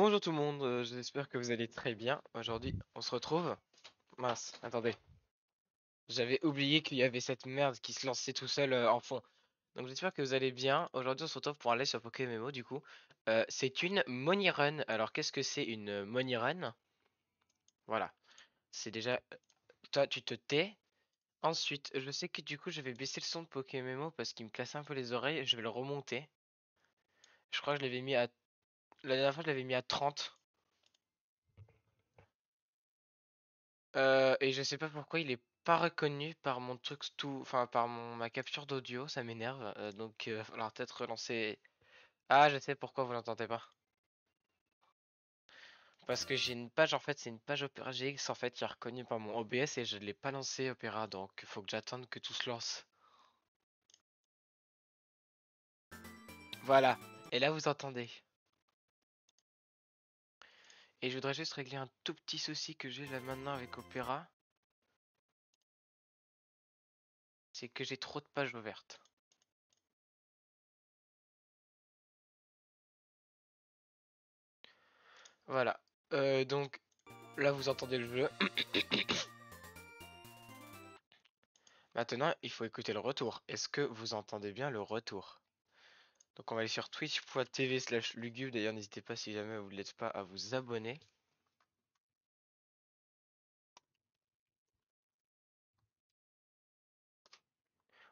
Bonjour tout le monde, j'espère que vous allez très bien. Aujourd'hui, on se retrouve. Mince, attendez. J'avais oublié qu'il y avait cette merde qui se lançait tout seul en fond. Donc j'espère que vous allez bien. Aujourd'hui, on se retrouve pour aller sur Pokémon du coup. C'est une Money Run. Alors qu'est-ce que c'est une Money Run? Voilà. C'est déjà... Toi, tu te tais. Ensuite, je sais que du coup, je vais baisser le son de Pokémon parce qu'il me casse un peu les oreilles. Je vais le remonter. Je crois que je l'avais mis à... La dernière fois, je l'avais mis à 30. Et je sais pas pourquoi il est pas reconnu par mon truc tout, enfin par ma capture d'audio, ça m'énerve. Donc va falloir peut-être relancer. Ah, je sais pourquoi vous l'entendez pas. Parce que j'ai une page en fait, c'est une page Opera GX en fait qui est reconnue par mon OBS et je l'ai pas lancé Opera, donc faut que j'attende que tout se lance. Voilà. Et là vous entendez. Et je voudrais juste régler un tout petit souci que j'ai là maintenant avec Opera, c'est que j'ai trop de pages ouvertes. Voilà. Donc là vous entendez le jeu. Maintenant, il faut écouter le retour. Est-ce que vous entendez bien le retour? Donc on va aller sur twitch.tv/lugubre. D'ailleurs, n'hésitez pas si jamais vous ne l'êtes pas à vous abonner.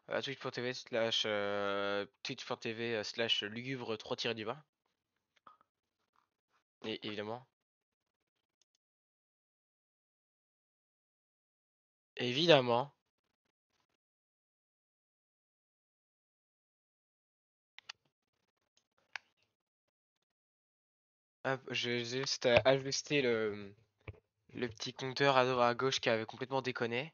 Twitch.tv/lugubre 3-du-bas. Et évidemment. Évidemment. Hop, j'ai juste à ajuster le petit compteur à gauche qui avait complètement déconné.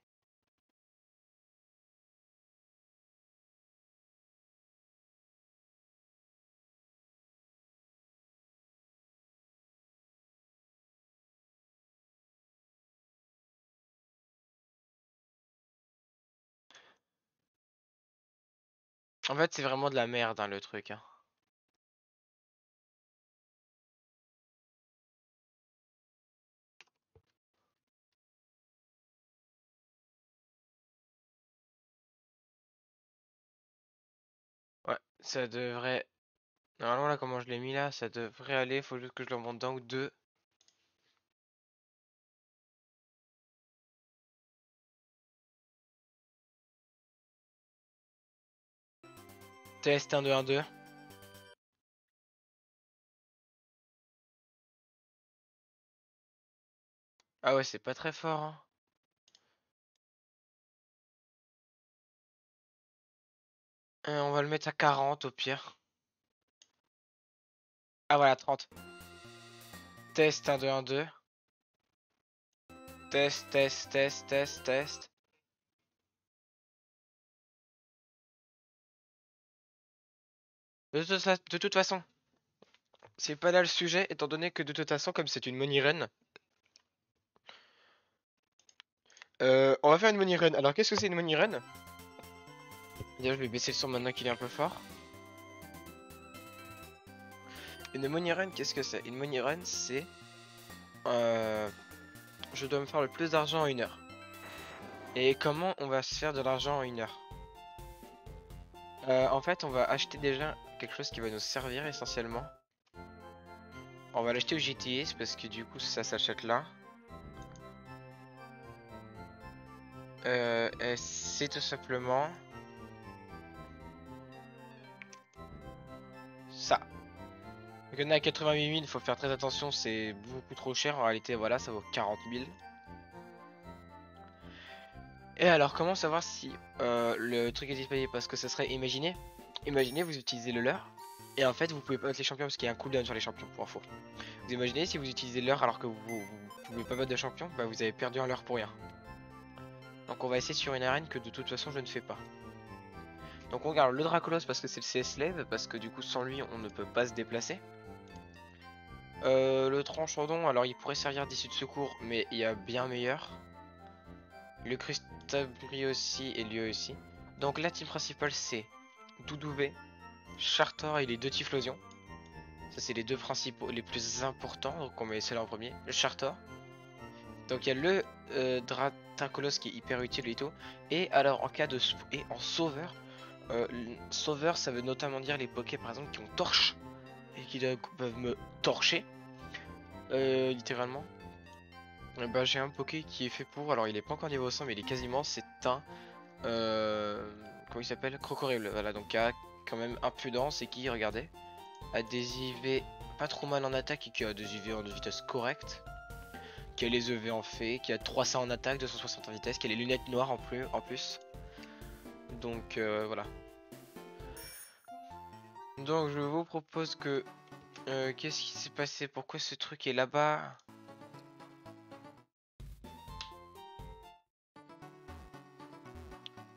En fait, c'est vraiment de la merde, hein, le truc, hein. Ouais, ça devrait... Normalement, là, comment je l'ai mis là, ça devrait aller. Faut juste que je le monte d'un ou deux. Test 1, 2, 1, 2. Ah ouais, c'est pas très fort, hein. On va le mettre à 40 au pire. Ah voilà, 30. Test 1, 2, 1, 2. Test, test, test, test, test. De toute façon, c'est pas là le sujet, étant donné que de toute façon, comme c'est une money run, on va faire une money run. Alors, qu'est-ce que c'est une money run? D'ailleurs, je vais baisser le son maintenant qu'il est un peu fort. Une money run, qu'est-ce que c'est? Une money run, c'est... je dois me faire le plus d'argent en 1 heure. Et comment on va se faire de l'argent en 1 heure? En fait, on va acheter déjà quelque chose qui va nous servir essentiellement. On va l'acheter au GTS parce que du coup, ça s'achète là. C'est tout simplement ça. Donc, il y en a à 88 000, il faut faire très attention, c'est beaucoup trop cher. En réalité, voilà, ça vaut 40 000. Et alors, comment savoir si le truc est disponible? Parce que ça serait, imaginez, vous utilisez le leurre, et en fait, vous pouvez pas mettre les champions parce qu'il y a un cooldown sur les champions, pour info. Vous imaginez si vous utilisez le leurre alors que vous pouvez pas mettre de champion, bah vous avez perdu un leurre pour rien. Donc on va essayer sur une arène que de toute façon je ne fais pas. Donc on regarde le Dracolos parce que c'est le CS Slave, parce que du coup sans lui on ne peut pas se déplacer. Le Tranchodon, alors il pourrait servir d'issue de secours, mais il y a bien meilleur. Le Crustabri aussi et lui aussi. Donc la team principale c'est Doudouvé, Chartor et les deux Typhlosions. Ça c'est les deux principaux, les plus importants, donc on met celle en premier. Le Chartor. Donc il y a le Dratacolos qui est hyper utile et tout. Et alors en cas de et en sauveur, sauveur ça veut notamment dire les pokés par exemple qui ont torche et qui peuvent me torcher littéralement. Bah j'ai un poké qui est fait pour, alors il est pas encore niveau 100 mais il est quasiment, c'est un comment il s'appelle, Crocorible, voilà, donc qui a quand même impudence et qui, regardez, a des IV pas trop mal en attaque et qui a des IV en vitesse correcte, qui a les EV en fait, qui a 300 en attaque, 260 en vitesse, qui a les lunettes noires en plus. Donc voilà. Donc je vous propose que qu'est-ce qui s'est passé, pourquoi ce truc est là-bas?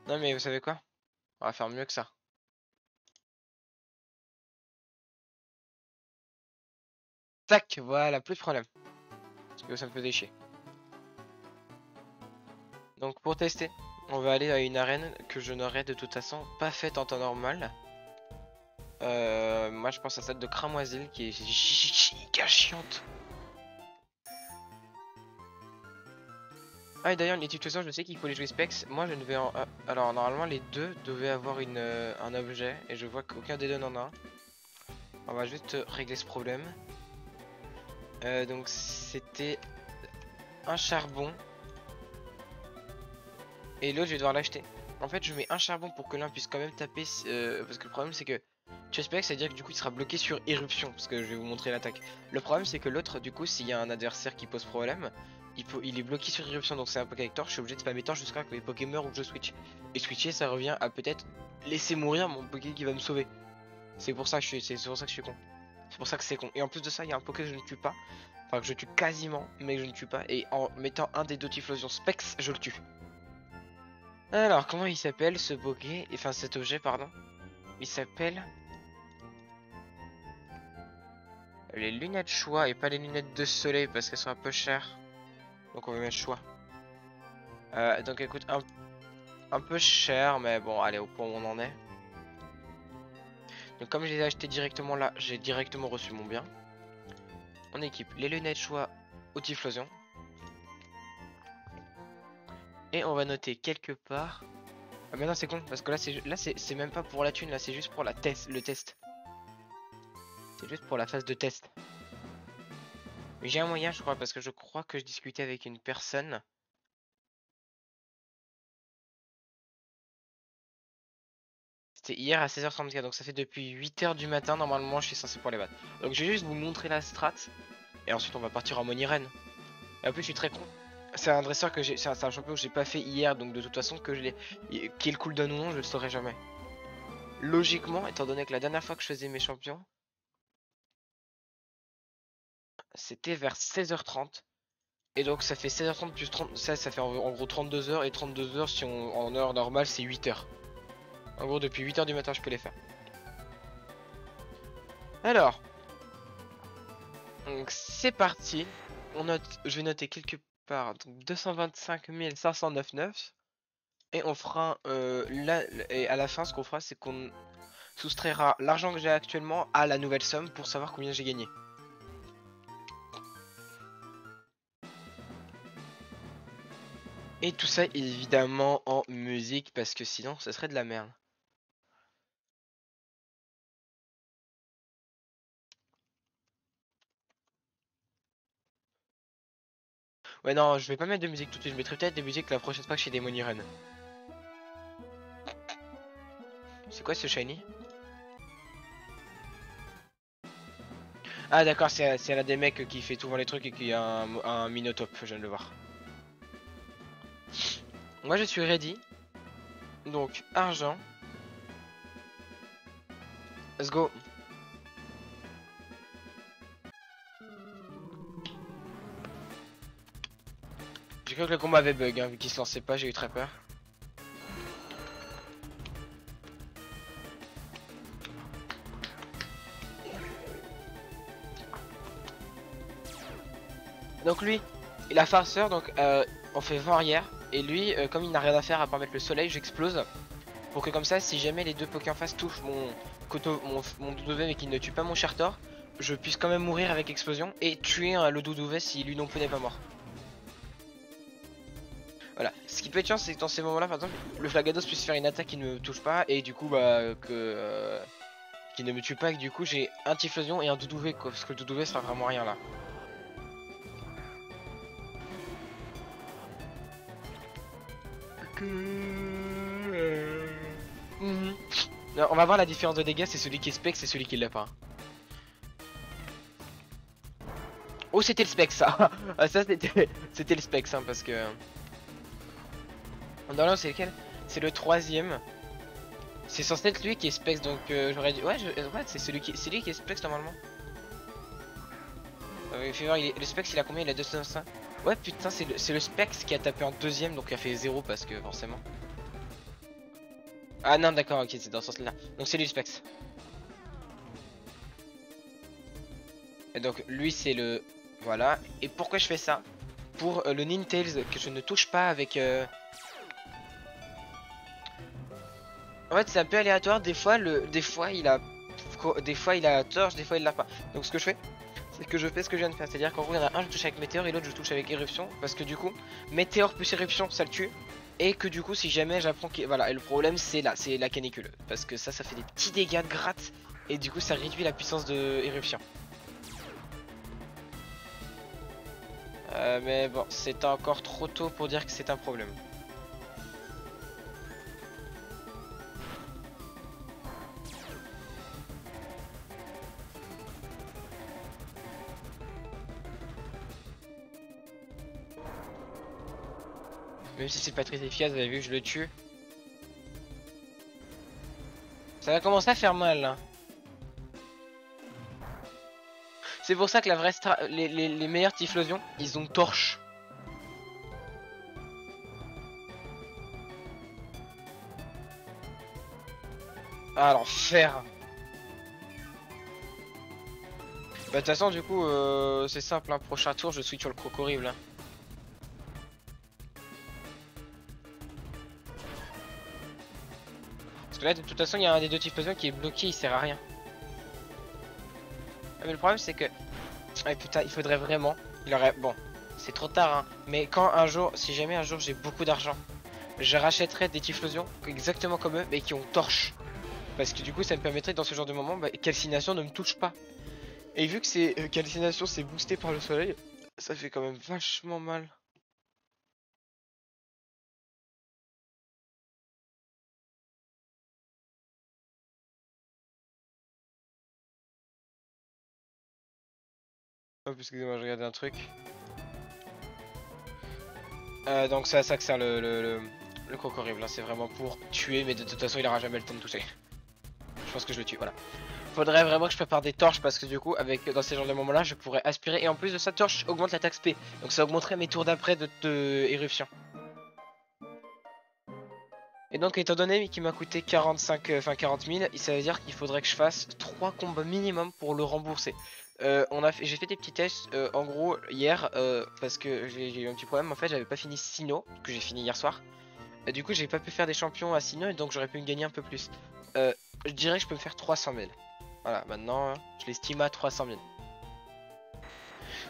Non mais vous savez quoi? On va faire mieux que ça. Tac, voilà, plus de problème. Parce que ça me faisait chier. Donc pour tester, on va aller à une arène que je n'aurais de toute façon pas faite en temps normal. Moi je pense à celle de Cramoisil qui est giga chiante. Ah et d'ailleurs les situations je sais qu'il faut les jouer specs. Moi je ne vais en... alors normalement les deux devaient avoir un objet et je vois qu'aucun des deux n'en a un. On va juste régler ce problème. Donc c'était un charbon. Et l'autre je vais devoir l'acheter. En fait je mets un charbon pour que l'un puisse quand même taper parce que le problème c'est que tu spec, ça veut dire que du coup il sera bloqué sur éruption parce que je vais vous montrer l'attaque. Le problème c'est que l'autre du coup s'il y a un adversaire qui pose problème, il est bloqué sur éruption, donc c'est un Poké avec torche, je suis obligé de spammer torche jusqu'à ce que les Poké meurent ou que je switch. Et switcher ça revient à peut-être laisser mourir mon Poké qui va me sauver. C'est pour ça que je suis con. C'est pour ça que c'est con. Et en plus de ça il y a un Poké que je ne tue pas. Enfin que je tue quasiment mais que je ne tue pas. Et en mettant un des deux Typhlosion Specs je le tue. Alors comment il s'appelle ce Poké, enfin cet objet pardon. Il s'appelle les lunettes choix et pas les lunettes de soleil parce qu'elles sont un peu chères. Donc on va mettre choix. Donc écoute, un peu cher mais bon allez au point où on en est. Donc comme je les ai achetés directement là, j'ai directement reçu mon bien. On équipe les lunettes choix au Typhlosion. Et on va noter quelque part. Ah mais non c'est con parce que là c'est même pas pour la thune, là c'est juste pour le test. C'est juste pour la phase de test. Mais j'ai un moyen je crois parce que je crois que je discutais avec une personne. C'était hier à 16h34 donc ça fait depuis 8h du matin normalement je suis censé pour les battre. Donc je vais juste vous montrer la strat. Et ensuite on va partir en Monirène. Et en plus je suis très con. C'est un dresseur que j'ai. C'est un champion que j'ai pas fait hier donc de toute façon que je l'ai. Qui est le cooldown ou non je le saurai jamais. Logiquement étant donné que la dernière fois que je faisais mes champions. C'était vers 16h30. Et donc ça fait 16h30 plus 30. Ça fait en gros 32 heures. Et 32 heures si on en heure normale c'est 8 heures. En gros depuis 8h du matin je peux les faire. Alors. Donc c'est parti. On note. Je vais noter quelque part. Donc 225 509. Et on fera et à la fin ce qu'on fera c'est qu'on soustraira l'argent que j'ai actuellement à la nouvelle somme pour savoir combien j'ai gagné. Et tout ça évidemment en musique parce que sinon ça serait de la merde. Ouais non je vais pas mettre de musique tout de suite, je mettrai peut-être des musiques la prochaine fois que chez des Monirun. C'est quoi ce shiny? Ah d'accord c'est la des mecs qui fait souvent les trucs et qui a un Minotape, je viens de le voir. Moi je suis ready. Donc argent. Let's go. J'ai cru que le combat avait bug hein, vu qu'il se lançait pas, j'ai eu très peur. Donc lui, il a farceur, donc on fait 20 arrière. Et lui, comme il n'a rien à faire à part mettre le soleil, j'explose. Pour que comme ça, si jamais les deux Poké en face touchent mon W mais qu'il ne tue pas mon Chartor, je puisse quand même mourir avec explosion et tuer le Doudouvet si lui non plus n'est pas mort. Voilà, ce qui peut être chiant c'est que dans ces moments là par exemple le Flagados puisse faire une attaque qui ne me touche pas et du coup bah qui ne me tue pas et que du coup j'ai un Typhlosion et un Doudouvet quoi, parce que le Doudouvet sera vraiment rien là. Non, on va voir la différence de dégâts, c'est celui qui est spec, c'est celui qui l'a pas. Oh c'était le spec ça. Ah, ça c'était le spec hein, parce que... Non c'est lequel? C'est le troisième. C'est censé être lui qui est specs donc j'aurais dit... Ouais, ouais c'est lui qui est specs normalement. Fais voir, le specs il a combien? Il a 205. Ouais putain c'est le specs qui a tapé en deuxième donc il a fait 0 parce que forcément. Ah non d'accord ok c'est dans ce sens là. Donc c'est lui le specs. Et donc lui c'est le... Voilà. Et pourquoi je fais ça? Pour le Ninetales que je ne touche pas avec... En fait c'est un peu aléatoire, des fois il a torche, des fois il l'a pas. Donc ce que je fais, c'est que je fais ce que je viens de faire, c'est-à-dire qu'en gros il y en a un je touche avec météore et l'autre je touche avec éruption, parce que du coup météore plus éruption ça le tue. Et que du coup si jamais j'apprends que... Voilà, et le problème c'est là, c'est la canicule. Parce que ça fait des petits dégâts de gratte. Et du coup ça réduit la puissance de éruption. Mais bon, c'est encore trop tôt pour dire que c'est un problème. Même si c'est pas très efficace, vous avez vu, je le tue. Ça va commencer à faire mal là. C'est pour ça que la vraie les meilleurs Typhlosions, ils ont torche. Ah l'enfer. Bah de toute façon du coup c'est simple, hein. Prochain tour je switch sur le Crocorible. Hein. Parce que là de toute façon il y a un des deux Typhlosions qui est bloqué, il sert à rien. Ah, mais le problème c'est que... Ah putain il faudrait vraiment... Il aurait... Bon c'est trop tard hein. Mais quand un jour, si jamais un jour j'ai beaucoup d'argent, je rachèterai des Typhlosions exactement comme eux mais qui ont torche. Parce que du coup ça me permettrait dans ce genre de moment bah, Calcination ne me touche pas. Et vu que c'est Calcination c'est boosté par le soleil, ça fait quand même vachement mal. Oh excusez-moi je regardais un truc. Donc c'est à ça que sert le Crocorible, hein. C'est vraiment pour tuer mais de toute façon il aura jamais le temps de toucher. Je pense que je le tue, voilà. Faudrait vraiment que je prépare des torches parce que du coup avec dans ces genres de moments là je pourrais aspirer et en plus de ça torche augmente l'attaque SP. Donc ça augmenterait mes tours d'après de éruption. Et donc étant donné qu'il m'a coûté 45, enfin 40 000, ça veut dire qu'il faudrait que je fasse 3 combats minimum pour le rembourser. J'ai fait des petits tests en gros hier parce que j'ai eu un petit problème. En fait j'avais pas fini Sinnoh que j'ai fini hier soir. Du coup j'ai pas pu faire des champions à Sinnoh et donc j'aurais pu me gagner un peu plus. Je dirais que je peux me faire 300 000. Voilà, maintenant je l'estime à 300 000.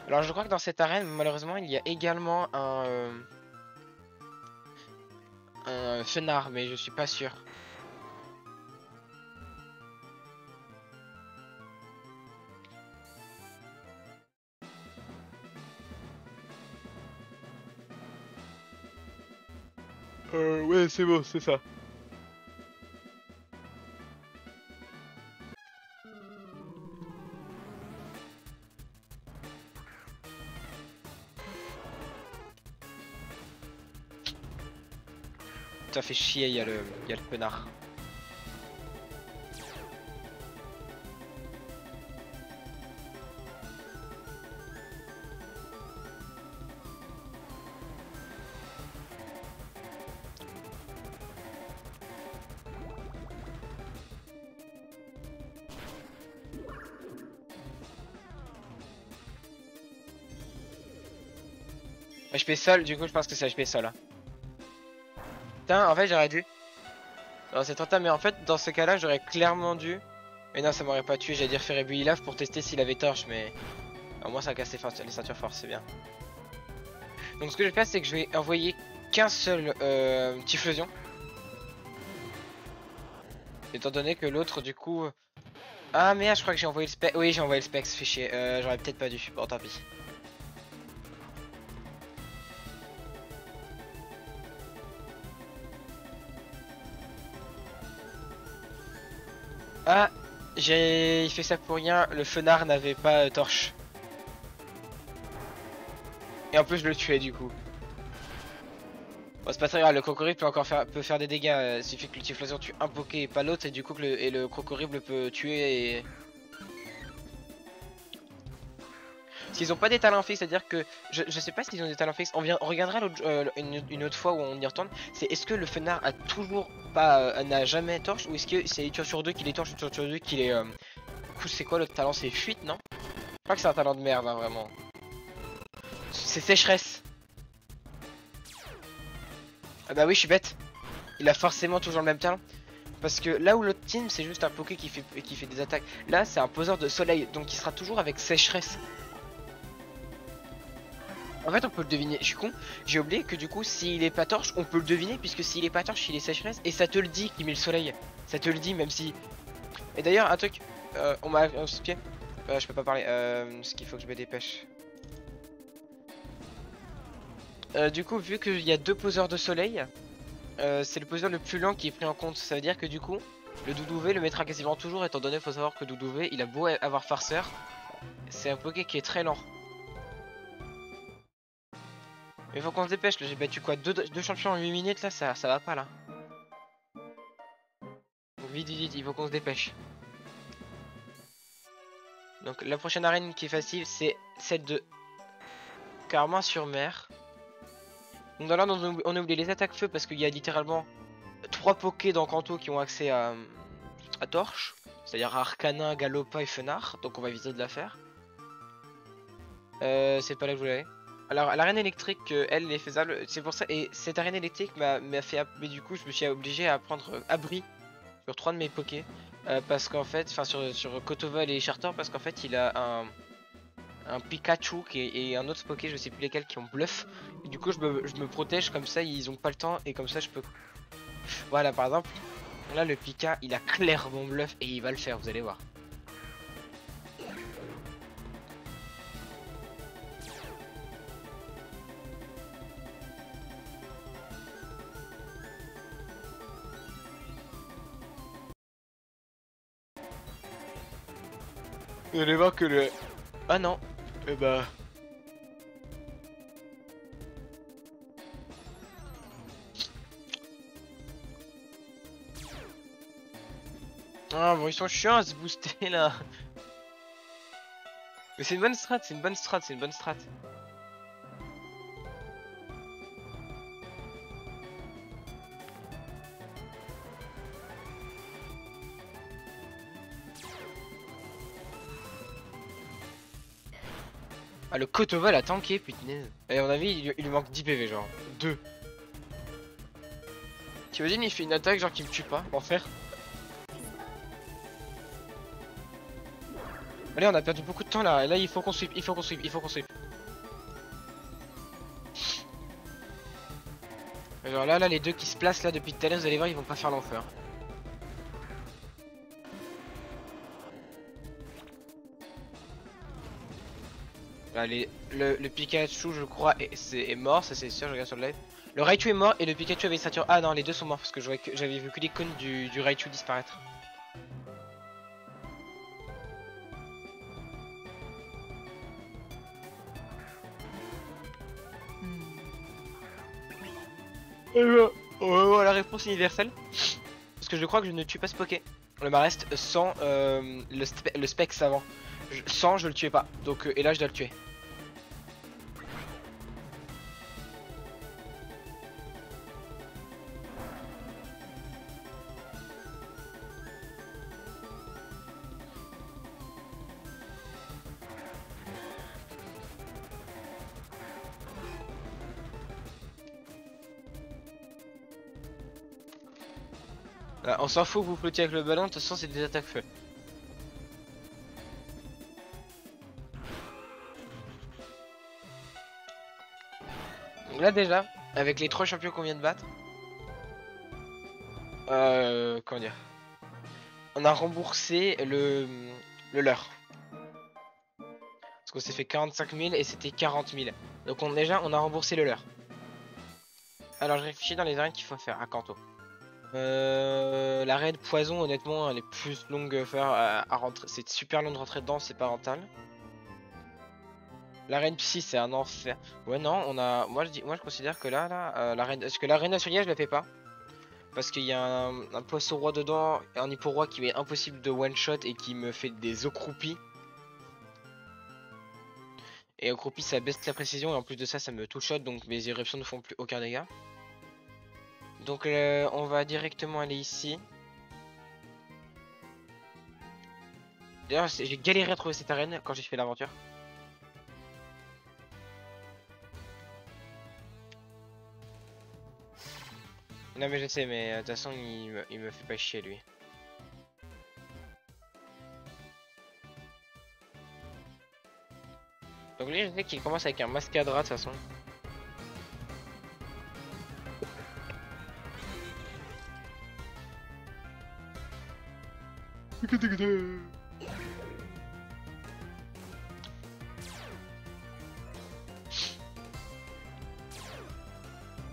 Alors je crois que dans cette arène malheureusement il y a également un Fenard mais je suis pas sûr. Ouais c'est bon c'est ça. Ça fait chier, il y a le Penard. HP sol, du coup je pense que c'est HP sol. Hein. Putain, en fait j'aurais dû. Non, c'est trop tard, mais en fait dans ce cas-là j'aurais clairement dû Mais non, ça m'aurait pas tué, j'allais dire faire ébouillir lave pour tester s'il avait torche, mais au moins ça casse les ceintures fortes, c'est bien. Donc ce que je vais faire, c'est que je vais envoyer qu'un seul Typhlosion. Étant donné que l'autre, du coup... Ah merde, je crois que j'ai envoyé le spec. Oui, j'ai envoyé le spec, fait chier. J'aurais peut-être pas dû. Bon, tant pis. Ah, j'ai fait ça pour rien. Le fenard n'avait pas torche. Et en plus, je le tuais du coup. Bon, c'est pas très grave. Le crocodile peut encore faire des dégâts. Il suffit que le Typhlosion tue un Poké et pas l'autre. Et du coup, le crocodile peut tuer et... S'ils ont pas des talents fixes, c'est-à-dire que je sais pas s'ils ont des talents fixes. On regardera une autre fois où on y retourne. C'est est-ce que le fenard a toujours pas, n'a jamais torche ou est-ce que c'est une tour sur deux qu'il est torche, une tour sur deux qu'il est. Du coup, c'est quoi l'autre talent? C'est fuite, non? Je crois que c'est un talent de merde, hein, vraiment. C'est sécheresse. Ah bah oui, je suis bête. Il a forcément toujours le même talent. Parce que là où l'autre team, c'est juste un Poké qui fait des attaques. Là, c'est un poseur de soleil, donc il sera toujours avec sécheresse. En fait, on peut le deviner. Je suis con. J'ai oublié que du coup, s'il est pas torche, on peut le deviner. Puisque s'il est pas torche, il est sécheresse. Et ça te le dit qu'il met le soleil. Ça te le dit, même si. Et d'ailleurs, un truc. On m'a expliqué. Je peux pas parler. Ce qu'il faut que je me dépêche. Du coup, vu qu'il y a deux poseurs de soleil, c'est le poseur le plus lent qui est pris en compte. Ça veut dire que du coup, le Doudouvé le mettra quasiment toujours. Étant donné, faut savoir que Doudouvé, il a beau avoir farceur. C'est un Poké qui est très lent. Mais faut qu'on se dépêche, là j'ai battu quoi, deux champions en 8 minutes là, ça va pas là. Donc vite vite vite, il faut qu'on se dépêche. Donc la prochaine arène qui est facile c'est celle de Carmin-sur-Mer. Donc dans l'ordre on a oublié les attaques feu parce qu'il y a littéralement 3 Pokés dans Kanto qui ont accès à Torche. C'est-à-dire Arcanin, Galopa et Fenard, donc on va éviter de la faire. C'est pas là que je voulais aller. Alors l'arène électrique, elle est faisable, c'est pour ça, et cette arène électrique m'a fait, mais du coup je me suis obligé à prendre abri sur 3 de mes pokés, parce qu'en fait, enfin sur Kotoval et Charter, parce qu'en fait il a un Pikachu et un autre poké, je sais plus lesquels, qui ont bluff, et du coup je me protège comme ça, ils ont pas le temps, et comme ça je peux... Voilà par exemple, là le Pika il a clairement bluff, et il va le faire, vous allez voir. Vous allez voir que le... Ah non. Eh bah... Ah bon, ils sont chiants à se booster là. Mais c'est une bonne strat, c'est une bonne strat, c'est une bonne strat. Ah, le Kotoval a tanké, putain. Et à mon avis, il lui manque 10 PV, genre. 2. T'imagines, il fait une attaque, genre, qui me tue pas. Enfer. Allez, on a perdu beaucoup de temps là. Là, il faut qu'on sweep, il faut qu'on sweep, il faut qu'on sweep. Genre là, les deux qui se placent là depuis tout à l'heure, vous allez voir, ils vont pas faire l'enfer. Allez, le Pikachu, je crois, est mort, ça c'est sûr, je regarde sur le live. Le Raichu est mort et le Pikachu avait ceinture. Ah non, les deux sont morts parce que j'avais vu que l'icône du Raichu disparaître. On va voir la réponse universelle. Parce que je crois que je ne tue pas ce Poké. Le me reste sans le spec savant. Sans, je le tuais pas. Donc, et là, je dois le tuer. On s'en fout que vous flottiez avec le ballon, de toute façon c'est des attaques feu. Donc là déjà, avec les 3 champions qu'on vient de battre, comment dire, on a remboursé le leur. Parce qu'on s'est fait 45 000 et c'était 40 000. Donc déjà, on a remboursé le leur. Alors je réfléchis dans les arènes qu'il faut faire à Kanto. La raid poison, honnêtement, elle est plus longue à faire à rentrer. C'est super long de rentrer dedans, c'est pas rentable. L'arène psy, c'est un enfer. Ouais, non, on a. Moi, je considère que l'arène. Parce que l'arène Asuria, je la fais pas. Parce qu'il y a un poisson roi dedans, un hippo roi qui m'est impossible de one shot et qui me fait des os croupis. Et aux croupis, ça baisse la précision et en plus de ça, ça me two shot donc mes éruptions ne font plus aucun dégât. Donc, on va directement aller ici. D'ailleurs, j'ai galéré à trouver cette arène quand j'ai fait l'aventure. Non mais je sais, mais de toute façon il me fait pas chier lui. Donc lui je sais qu'il commence avec un mascadra de toute façon.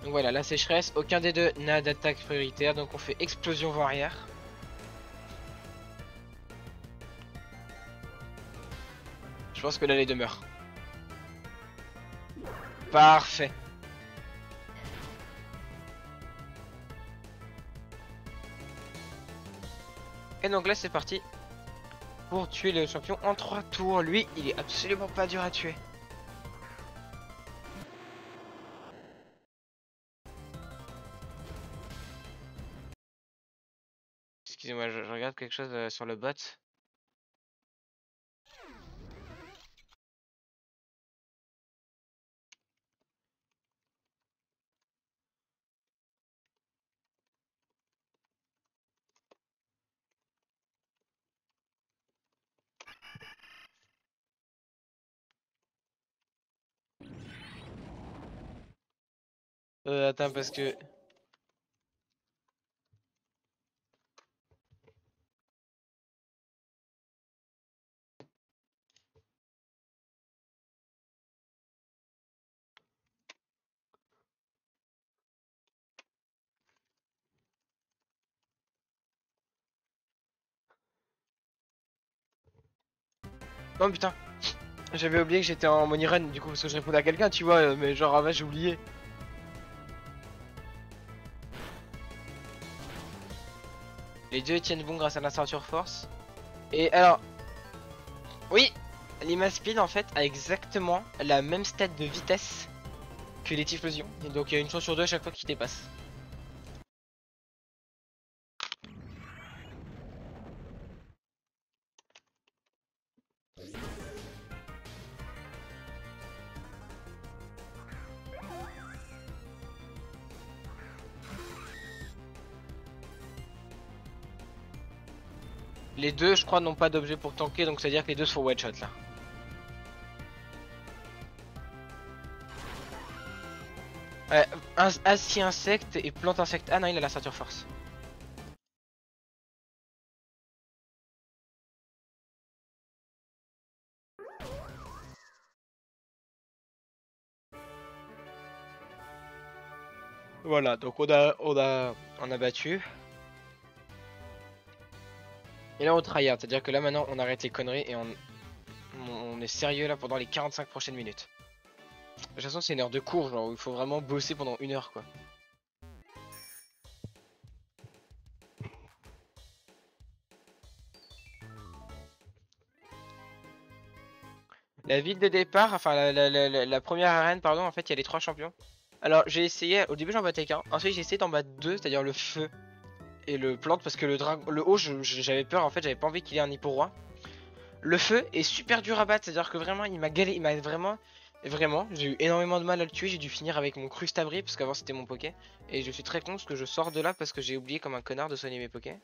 Donc voilà, la sécheresse, aucun des deux n'a d'attaque prioritaire, donc on fait explosion vent arrière. Je pense que là les deux meurent. Parfait. Et donc là c'est parti pour tuer le champion en 3 tours. Lui, il est absolument pas dur à tuer. Excusez-moi, je regarde quelque chose sur le bot. Attends parce que... Non putain, j'avais oublié que j'étais en money run du coup parce que je répondais à quelqu'un tu vois, mais genre ah bah j'ai oublié. Les deux tiennent bon grâce à la ceinture force. Et alors, oui, Lima Speed en fait a exactement la même stat de vitesse que les Typhlosions. Et donc il y a une chance sur deux à chaque fois qu'il dépasse. Les deux, je crois, n'ont pas d'objet pour tanker, donc c'est à dire que les deux sont one shot là. Acier insecte et plante insecte. Ah non, il a la ceinture force. Voilà, donc on a battu. Et là on tryhard, c'est à dire que là maintenant on arrête les conneries et on est sérieux là pendant les 45 prochaines minutes. De toute façon c'est une heure de cours, genre où il faut vraiment bosser pendant une heure quoi. La ville de départ, enfin la première arène, pardon, en fait il y a les 3 champions. Alors j'ai essayé, au début j'en battais qu'un, ensuite j'ai essayé d'en battre deux, c'est-à-dire le feu et le plante, parce que le haut j'avais peur, en fait j'avais pas envie qu'il ait un hippo roi. Le feu est super dur à battre, c'est-à-dire que vraiment il m'a galé, il m'a vraiment, j'ai eu énormément de mal à le tuer, j'ai dû finir avec mon crustabri, parce qu'avant c'était mon poké. Et je suis très con parce que je sors de là parce que j'ai oublié comme un connard de soigner mes pokés.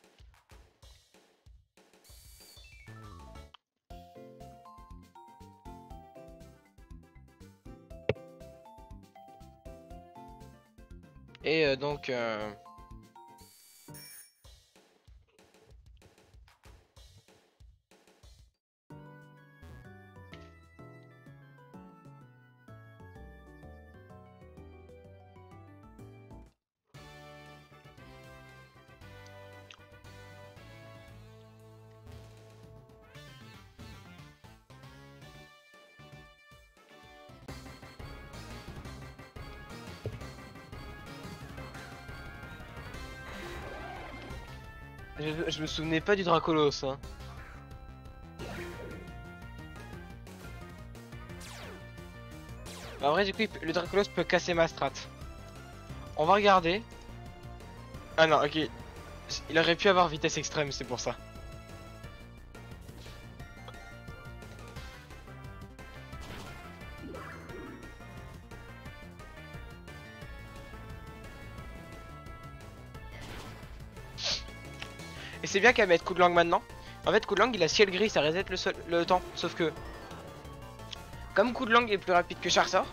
Et donc... je me souvenais pas du Dracolos, hein. En vrai, du coup, le Dracolos peut casser ma strat. On va regarder. Ah non, ok. Il aurait pu avoir vitesse extrême, c'est pour ça. Et c'est bien qu'elle mette coup de langue maintenant. En fait, coup de langue, il a ciel gris, ça reset le temps. Sauf que, comme coup de langue est plus rapide que Chartor,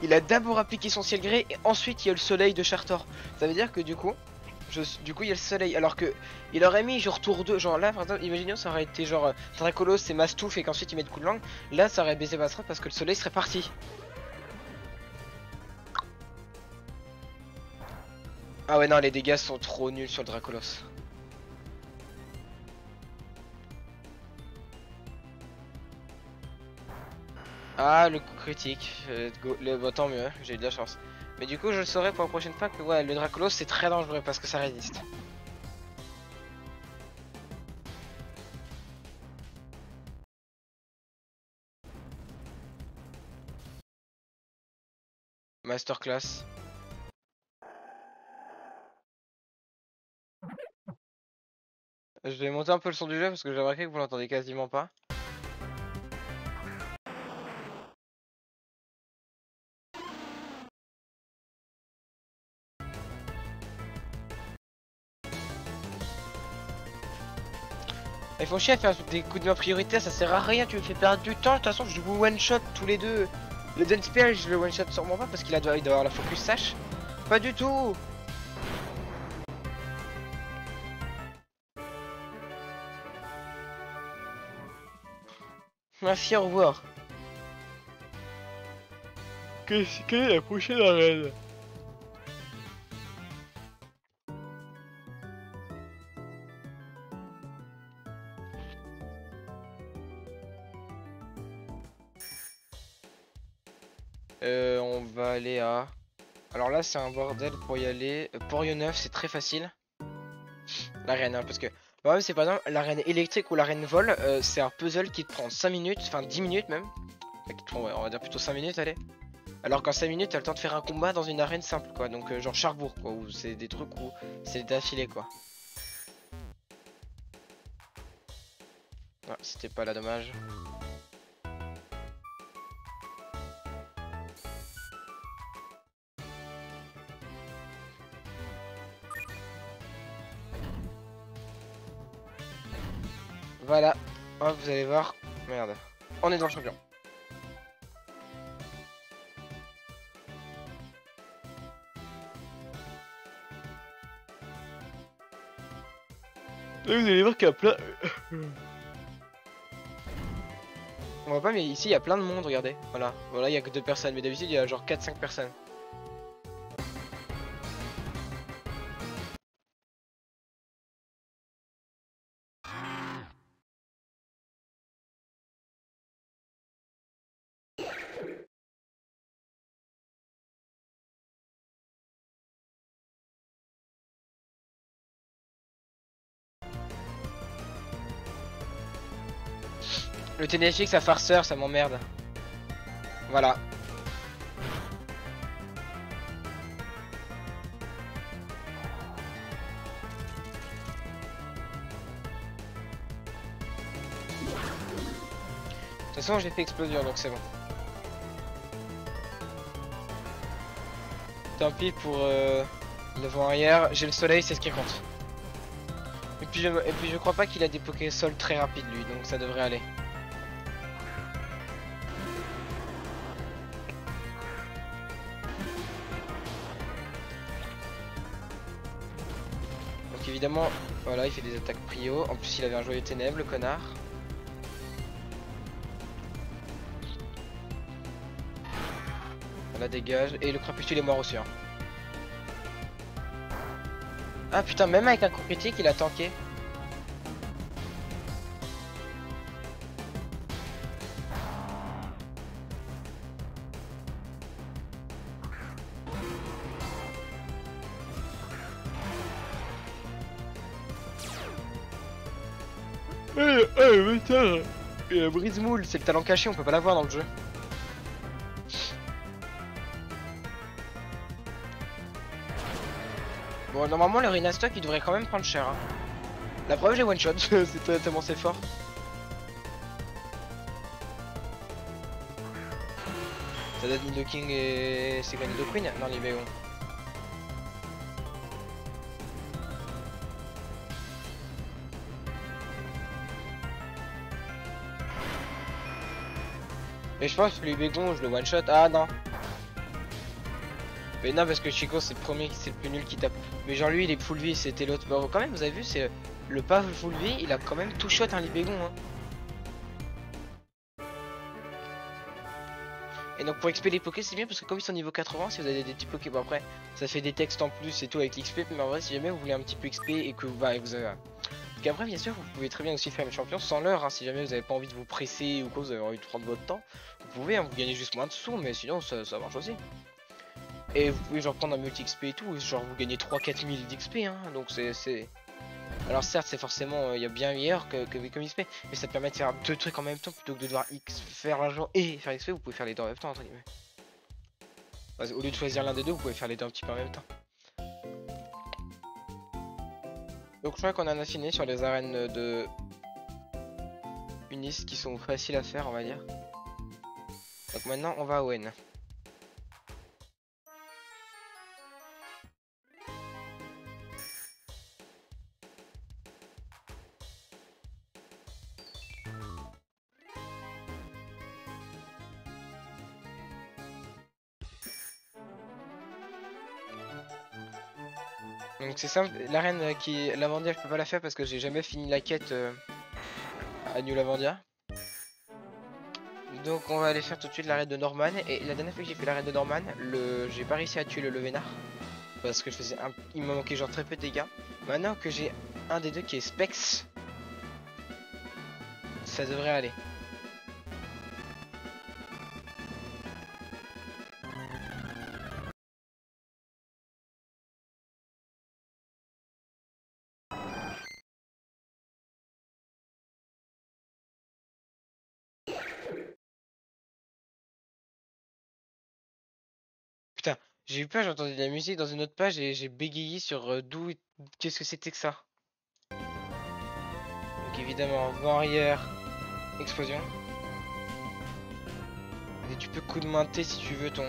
il a d'abord appliqué son ciel gris et ensuite il y a le soleil de Chartor. Ça veut dire que du coup, il y a le soleil. Alors que il aurait mis genre tour 2. Genre là, par exemple, imaginons ça aurait été genre Dracolos et Mastouf et qu'ensuite il met coup de langue. Là, ça aurait baisé ma strat parce que le soleil serait parti. Ah ouais, non, les dégâts sont trop nuls sur le Dracolos. Ah, le coup critique. Bon, tant mieux, j'ai eu de la chance. Mais du coup, je le saurai pour la prochaine fois que ouais, le Dracolos c'est très dangereux parce que ça résiste. Masterclass. Je vais monter un peu le son du jeu parce que j'ai remarqué que vous l'entendez quasiment pas. Ils font chier à faire des coups de main prioritaires, ça sert à rien, tu me fais perdre du temps. De toute façon, je vous one shot tous les deux. Le Dance Spear, je le one shot sûrement pas parce qu'il doit avoir la focus sash. Pas du tout. Merci, au revoir. Quelle est la prochaine arène? On va aller à... Alors là, c'est un bordel pour y aller. Port-Neuf, c'est très facile. L'arène, hein, parce que... Bah ouais, c'est par exemple l'arène électrique ou l'arène vol, c'est un puzzle qui te prend 5 minutes, enfin 10 minutes même. Enfin, qui te prend, ouais, on va dire plutôt 5 minutes, allez. Alors qu'en 5 minutes, t'as le temps de faire un combat dans une arène simple, quoi. Donc genre Charbourg, quoi, où c'est des trucs où c'est d'affilée, quoi. Ah, c'était pas là, dommage. Voilà. Hop, vous allez voir. Merde. On est dans le champion. Et vous allez voir qu'il y a plein... On voit pas, mais ici il y a plein de monde, regardez. Voilà. Voilà, il y a que 2 personnes, mais d'habitude il y a genre 4-5 personnes. Le TNFX à farceur, ça m'emmerde. Voilà. De toute façon, j'ai fait explosion, donc c'est bon. Tant pis pour le vent arrière. J'ai le soleil, c'est ce qui compte. Et puis je crois pas qu'il a des Pokésols très rapides lui, donc ça devrait aller. Donc évidemment, voilà, il fait des attaques prio. En plus, il avait un joyeux ténèbres, le connard. Voilà, dégage. Et le crépuscule est mort aussi. Hein. Ah putain, même avec un coup critique, il a tanké. Putain. Brise-moule, c'est le talent caché, on peut pas l'avoir dans le jeu. Bon, normalement, le Rina Stock il devrait quand même prendre cher. Hein. La preuve, j'ai one shot, c'est tellement c'est fort. Ça donne Nido King et. C'est quoi Nido Queen? Non, Libéon. Mais je pense que le Bégon, je le one shot. Ah non. Mais non, parce que Chico c'est le premier, c'est le plus nul qui tape. Mais genre lui il est full vie, c'était l'autre. Bon, quand même, vous avez vu, c'est le pas full vie, il a quand même tout shot un Libégon. Hein. Et donc pour XP les Pokés, c'est bien parce que comme ils sont niveau 80, si vous avez des petits Pokés, bon après ça fait des textes en plus et tout avec l'XP. Mais en vrai, si jamais vous voulez un petit peu XP et que bah, vous avez. Donc après, bien sûr, vous pouvez très bien aussi faire une champion sans l'heure. Hein, si jamais vous avez pas envie de vous presser ou quoi, vous avez envie de prendre votre temps, vous pouvez, hein, vous gagnez juste moins de sous, mais sinon ça marche aussi. Et vous pouvez genre prendre un multi XP et tout, genre vous gagnez 3-4 000 d'XP, hein, donc c'est... Alors certes c'est forcément, il y a bien meilleur que comme XP, mais ça te permet de faire deux trucs en même temps, plutôt que de devoir faire l'argent et faire XP, vous pouvez faire les deux en même temps, entre guillemets. Enfin, au lieu de choisir l'un des deux, vous pouvez faire les deux un petit peu en même temps. Donc je crois qu'on en a fini sur les arènes de Unis qui sont faciles à faire, on va dire. Donc maintenant on va à Owen. Donc c'est simple, l'arène qui Lavandia je peux pas la faire parce que j'ai jamais fini la quête à New Lavandia. Donc on va aller faire tout de suite l'arène de Norman. Et la dernière fois que j'ai fait l'arène de Norman, j'ai pas réussi à tuer le Levénard. Parce que il me manquait genre très peu de dégâts. Maintenant que j'ai un des deux qui est Specs, ça devrait aller. Putain, j'ai eu peur, j'ai entendu de la musique dans une autre page et j'ai bégayé sur qu'est-ce que c'était que ça. Donc évidemment, vent arrière, explosion. Et tu peux coup de main T si tu veux ton...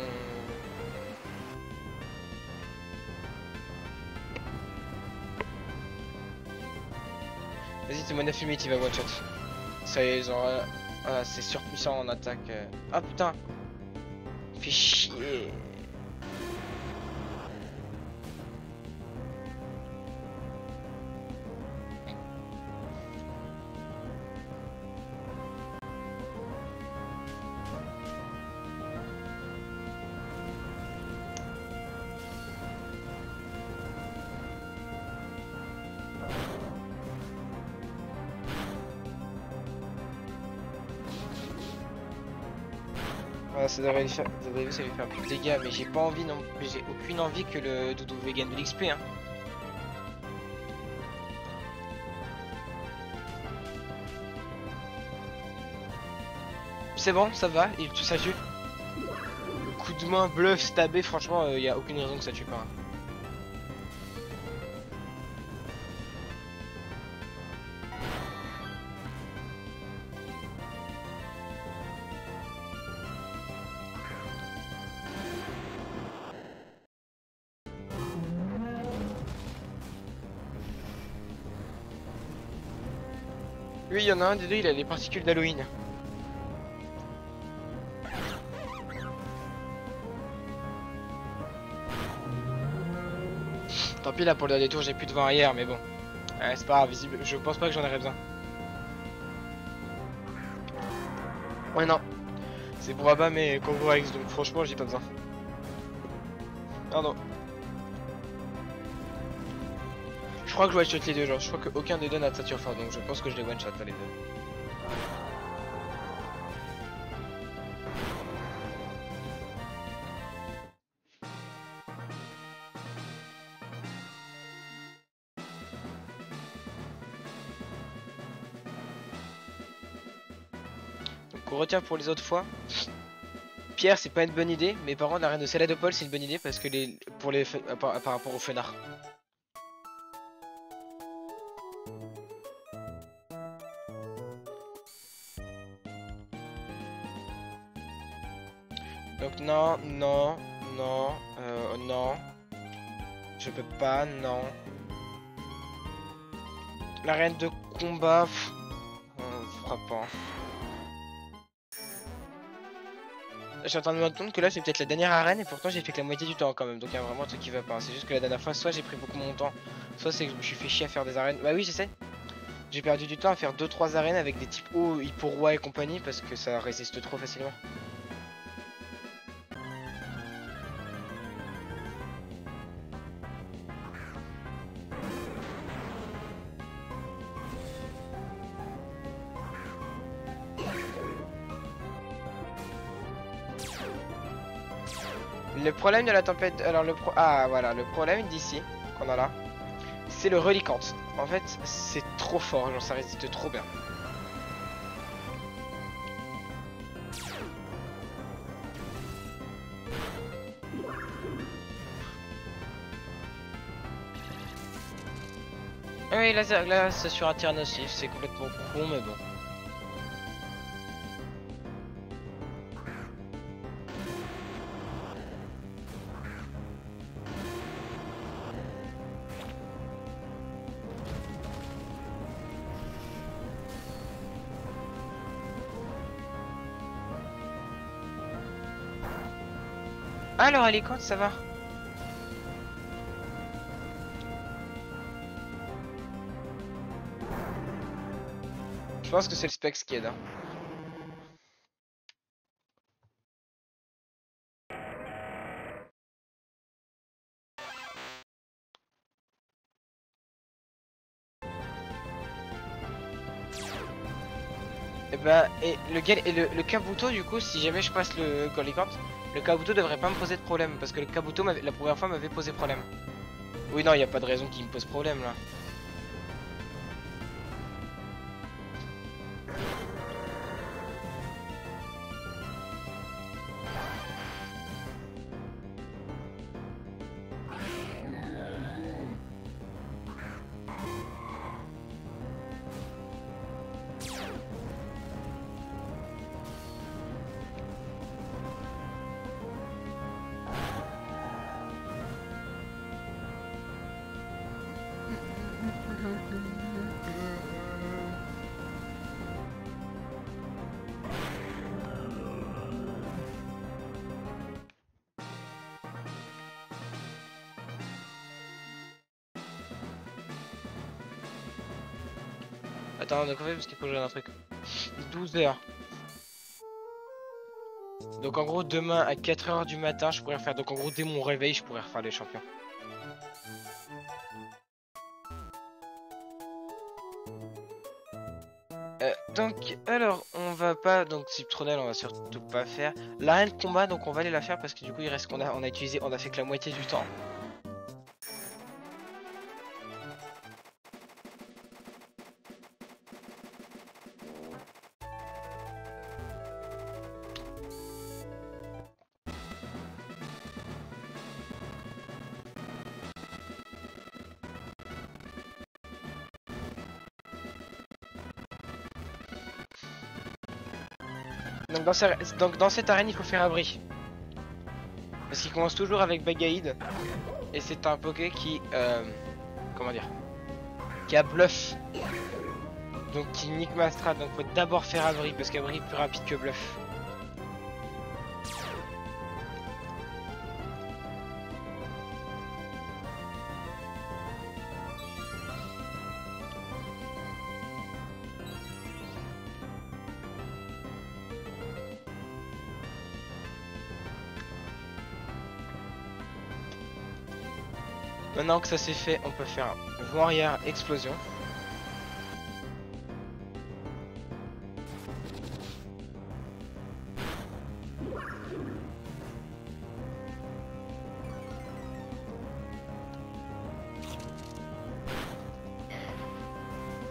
Vas-y, t'es mon affumé, tu vas one shot. Ça y est, genre... c'est surpuissant en attaque. Ah putain. Fais chier. Voilà, ça devrait lui faire, ça lui faire plus de dégâts, mais j'ai pas envie non plus, j'ai aucune envie que le doudou vegan de l'XP hein. C'est bon, ça va, et tout ça tue. Le coup de main bluff stabé, franchement, y a aucune raison que ça tue pas. Hein. Lui, il y en a un des deux, il a les particules d'Halloween. Tant pis là pour le dernier tour, j'ai plus de vent arrière, mais bon. C'est pas grave, visible. Je pense pas que j'en aurais besoin. Ouais, non. C'est Brabham mais Congo X, donc franchement, j'ai pas besoin. Pardon. Je crois que je one-shot les deux, genre. Je crois qu'aucun des deux n'a de sature fort, donc je pense que je les one-shot les deux. Donc on retient pour les autres fois. Pierre, c'est pas une bonne idée, mais par contre, la reine de Céladopole, c'est une bonne idée parce que par rapport au fenard. Donc non, non, non, non. Je peux pas, non. L'arène de combat, on fera pas. Je suis en train de me rendre compte que là c'est peut-être la dernière arène et pourtant j'ai fait que la moitié du temps quand même. Donc il y a vraiment un truc qui va pas. C'est juste que la dernière fois, soit j'ai pris beaucoup mon temps, soit c'est que je me suis fait chier à faire des arènes. Bah oui, j'essaie. J'ai perdu du temps à faire 2-3 arènes avec des types hauts, hippo roi et compagnie parce que ça résiste trop facilement. Le problème de la tempête, alors ah voilà, le problème d'ici qu'on a là, c'est le relicante. En fait, c'est trop fort, genre ça résiste trop bien. Ah oui, là c'est sur un tir nocif, c'est complètement con, mais bon. Alors Alicante, ça va? Je pense que c'est le Specs qui aide. Hein. Et le Kabuto du coup, si jamais je passe le Golicante, le Kabuto devrait pas me poser de problème parce que le Kabuto la première fois m'avait posé problème. Oui non, il y a pas de raison qu'il me pose problème là. Attends, donc en fait, parce qu'il faut que je regarde un truc. 12 heures. Donc en gros, demain à 4 heures du matin, je pourrais faire. Donc en gros, dès mon réveil, je pourrais refaire les champions. Donc, alors, on va pas. Donc, Citronelle, on va surtout pas faire. L'arène de combat, donc on va aller la faire parce que du coup, il reste qu'on a utilisé. On a fait que la moitié du temps. Donc dans cette arène, il faut faire abri. Parce qu'il commence toujours avec Bagaïd. Et c'est un Poké qui... comment dire, qui a bluff. Donc qui nique ma strat. Donc faut d'abord faire abri. Parce qu'abri est plus rapide que bluff. Maintenant que ça c'est fait, on peut faire vent arrière, explosion.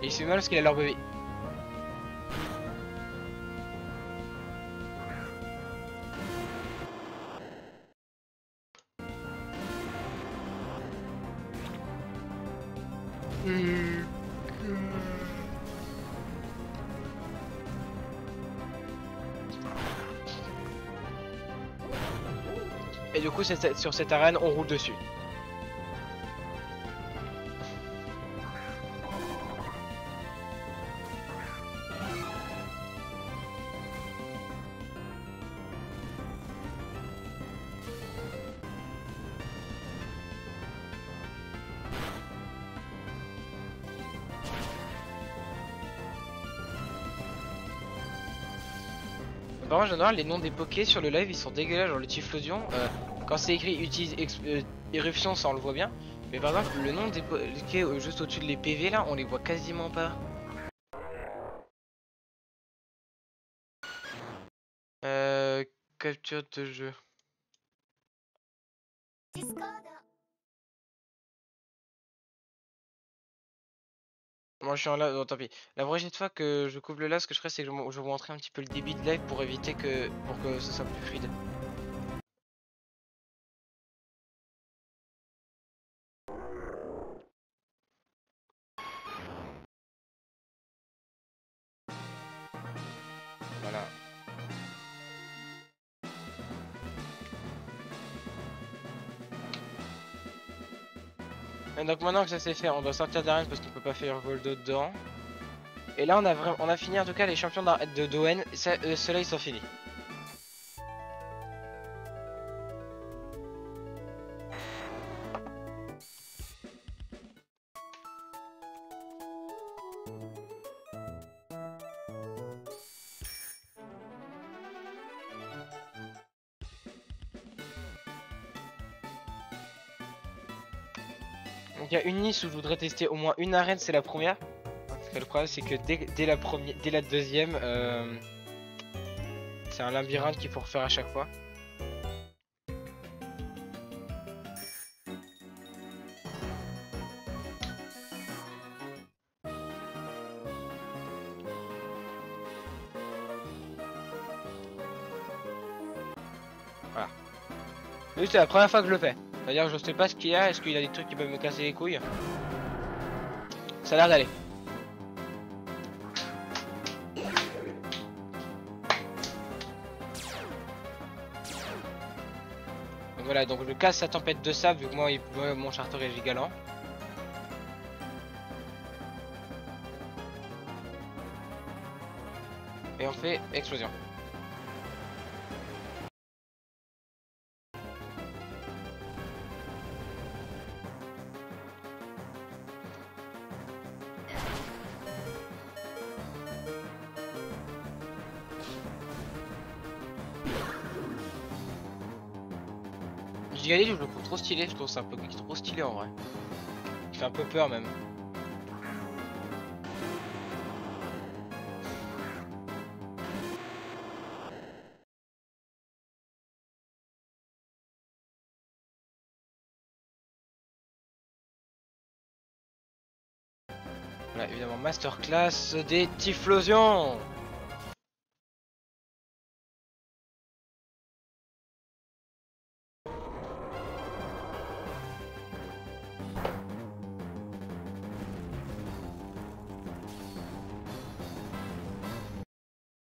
Et il se fait mal parce qu'il a leur bébé. Et du coup, sur cette arène, on roule dessus. Par contre, en général, les noms des pokés sur le live ils sont dégueulasses. Genre le Typhlosion, quand c'est écrit utilise éruption, ça on le voit bien. Mais par exemple, le nom des pokés juste au-dessus de les PV là, on les voit quasiment pas. Capture de jeu. Moi je suis en live, oh, tant pis. La prochaine fois que je couvre le live, ce que je ferai c'est que je vais vous montrer un petit peu le débit de live pour éviter pour que ce soit plus fluide. Voilà. Et donc maintenant que ça c'est fait, on doit sortir d'arène parce qu'on peut pas faire vol dedans. Et là on a fini en tout cas les champions de d'ON, ceux-là ils sont finis. Donc il y a une liste où je voudrais tester au moins une arène, c'est la première. Parce que le problème c'est que dès la deuxième, c'est un labyrinthe qu'il faut refaire à chaque fois. Voilà. Oui, c'est la première fois que je le fais. C'est-à-dire que je sais pas ce qu'il y a, est-ce qu'il y a des trucs qui peuvent me casser les couilles. Ça a l'air d'aller. Donc voilà, donc je casse sa tempête de sable vu que moi mon charter est gigalant. Et on fait explosion. Gigalith, je le trouve trop stylé, je trouve c'est un Poké trop stylé en vrai. Il fait un peu peur même. Voilà, évidemment, masterclass des Typhlosions.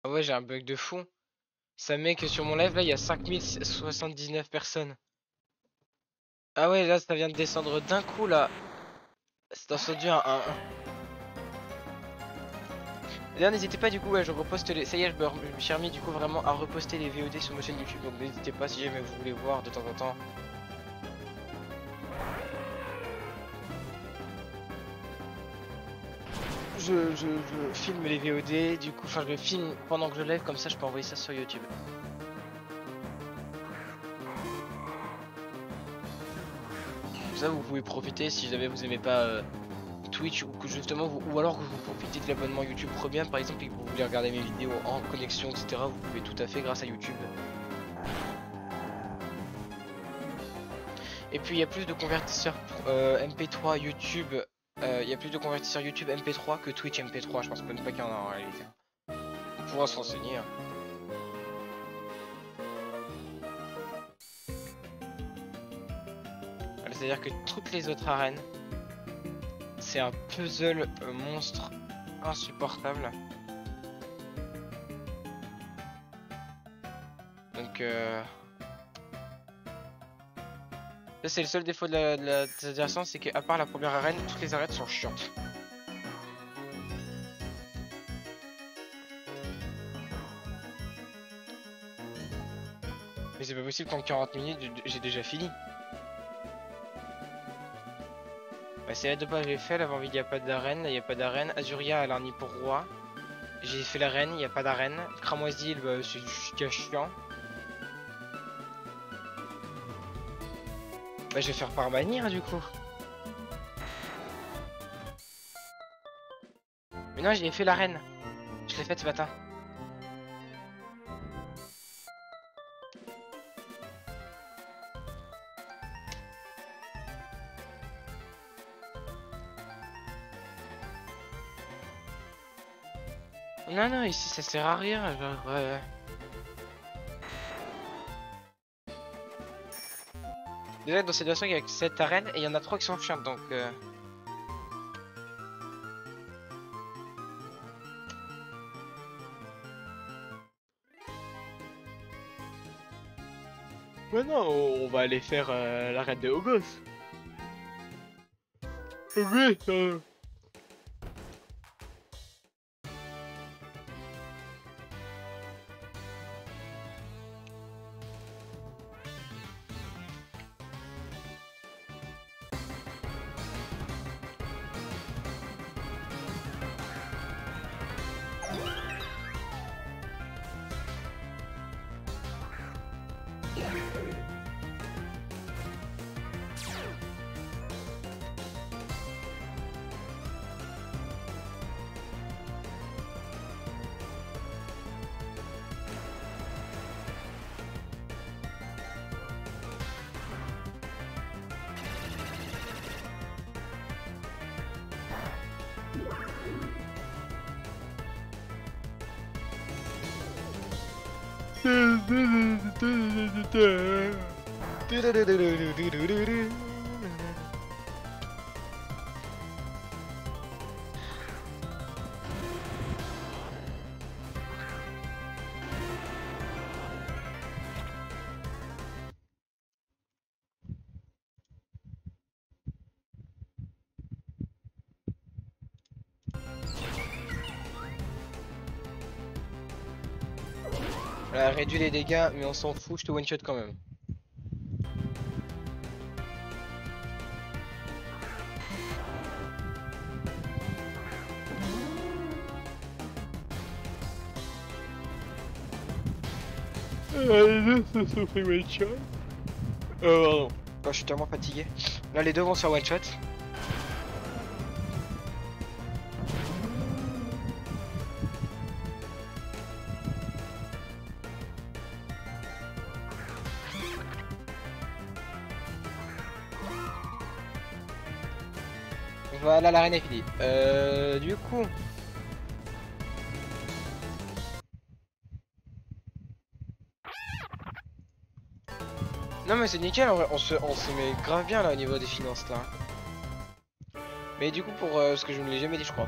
Ah ouais, j'ai un bug de fou. Ça met que sur mon live là, il y a 5079 personnes. Ah ouais, là, ça vient de descendre d'un coup là. C'est descendu à 1. D'ailleurs, n'hésitez pas du coup, ouais, je reposte les. Ça y est, je me suis remis du coup vraiment à reposter les VOD sur ma chaîne YouTube. Donc n'hésitez pas si jamais vous voulez voir de temps en temps. Je filme les VOD, du coup, enfin je le filme pendant que je live, comme ça je peux envoyer ça sur YouTube. ça vous pouvez profiter si jamais vous aimez pas Twitch ou que justement ou alors que vous profitez de l'abonnement YouTube Premium par exemple et que vous voulez regarder mes vidéos en connexion etc. Vous pouvez tout à fait grâce à YouTube. Et puis il y a plus de convertisseurs MP3 YouTube. Il y a plus de convertisseurs YouTube MP3 que Twitch MP3. Je pense même pas qu'il y en a en réalité. On pourra se renseigner. Hein. C'est-à-dire que toutes les autres arènes, c'est un puzzle monstre insupportable. Donc ça c'est le seul défaut de la version, c'est qu'à part la première arène, toutes les arènes sont chiantes. Mais c'est pas possible qu'en 40 minutes j'ai déjà fini. Bah, c'est la deux pas que j'ai fait, l'avant-vide il n'y a pas d'arène, là il n'y a pas d'arène. Azuria elle a un nid pour roi. J'ai fait l'arène, il n'y a pas d'arène. Cramoisil, bah, c'est juste chiant. Bah je vais faire par bannir du coup. Mais non j'ai fait l'arène. Je l'ai faite ce matin. Non non ici ça sert à rien genre Déjà dans cette version il y a que 7 arènes et il y en a 3 qui sont chiantes donc Maintenant on va aller faire l'arène de Hogos. Oui Voilà, réduit les dégâts, mais on s'en fout, je te one shot quand même. Les deux se sont fait one shot. Pardon. Oh, je suis tellement fatigué. Là, les deux vont se faire one shot. Voilà, l'arène est finie. Du coup... Non mais c'est nickel en vrai, on se met grave bien là au niveau des finances là. Mais du coup pour ce que je ne l'ai jamais dit je crois.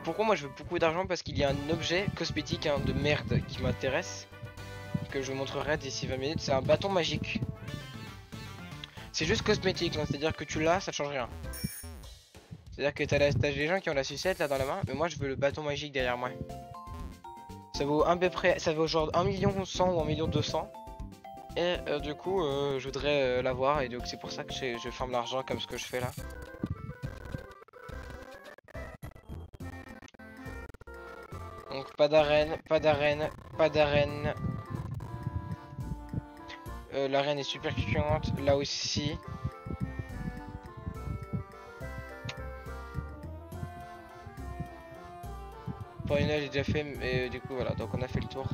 Pourquoi moi je veux beaucoup d'argent? Parce qu'il y a un objet cosmétique hein, de merde qui m'intéresse. Que je vous montrerai d'ici 20 minutes, c'est un bâton magique. C'est juste cosmétique, hein, c'est-à-dire que tu l'as, ça change rien. C'est-à-dire que t'as les gens qui ont la sucette là dans la main, mais moi je veux le bâton magique derrière moi. Ça vaut à peu près, ça vaut genre 1 100 000 ou 1 200 000. Et du coup je voudrais l'avoir et donc c'est pour ça que je farme l'argent comme ce que je fais là. Donc pas d'arène, pas d'arène, pas d'arène. L'arène est super chiante, là aussi. Paulina j'ai déjà fait, mais du coup voilà, donc on a fait le tour.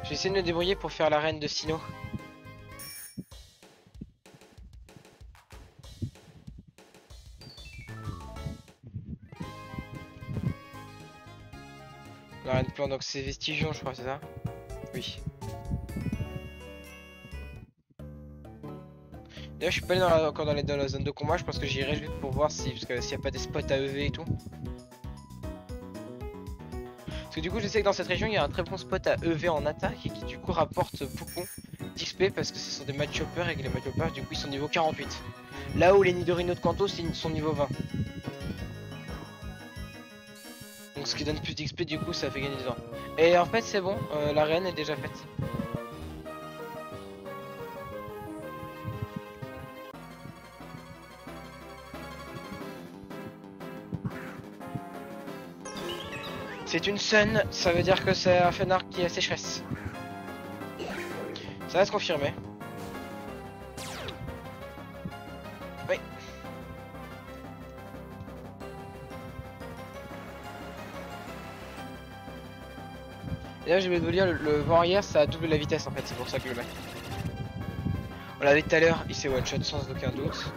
Je vais essayer de me débrouiller pour faire l'arène de Sinnoh. L'arène plan, donc c'est Vestigion je crois, c'est ça? Oui. D'ailleurs je suis pas allé encore dans la zone de combat, je pense que j'irai juste pour voir si, parce que s'il n'y a pas des spots à EV et tout. Parce que du coup je sais que dans cette région il y a un très bon spot à EV en attaque et qui du coup rapporte beaucoup d'XP parce que ce sont des match choppers et que les match choppers du coup ils sont niveau 48. Là où les Nidorino de Kanto sont niveau 20. Donc ce qui donne plus d'XP du coup ça fait gagner du temps. Et en fait c'est bon, l'arène est déjà faite. C'est une Sun, ça veut dire que c'est un Fenard qui a sécheresse. Ça va se confirmer. Oui. Et là j'ai oublié de vous dire, le vent arrière ça double la vitesse en fait, c'est pour ça que je le mets. On l'avait tout à l'heure, il s'est one shot sans aucun doute.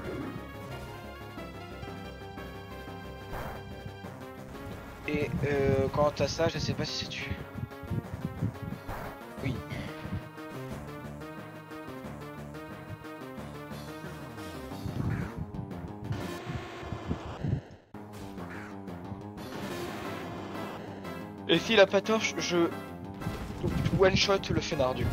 Et quant à ça, je sais pas si c'est tu. Oui. Et s'il a pas torche, je one shot le Fenard du coup.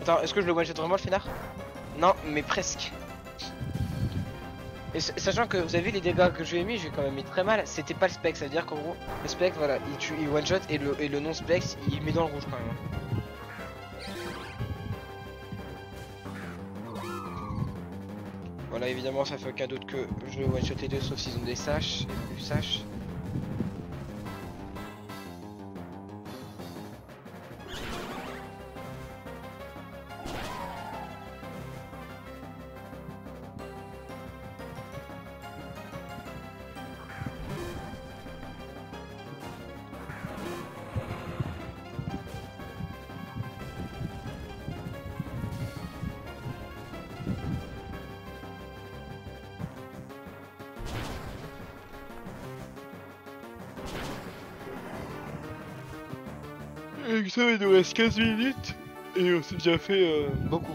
Attends, est-ce que je le one shot vraiment le Fenard? Non, mais presque. Et sachant que vous avez vu les dégâts que je lui ai mis, je lui ai quand même mis très mal. C'était pas le spec, ça veut dire qu'en gros, le spec, voilà, il one shot et le non spec, il met dans le rouge quand même. Voilà, évidemment, ça fait aucun doute que je one shot les deux, sauf s'ils ont des saches et plus saches. Et ça, il nous reste 15 minutes et on s'est déjà fait beaucoup.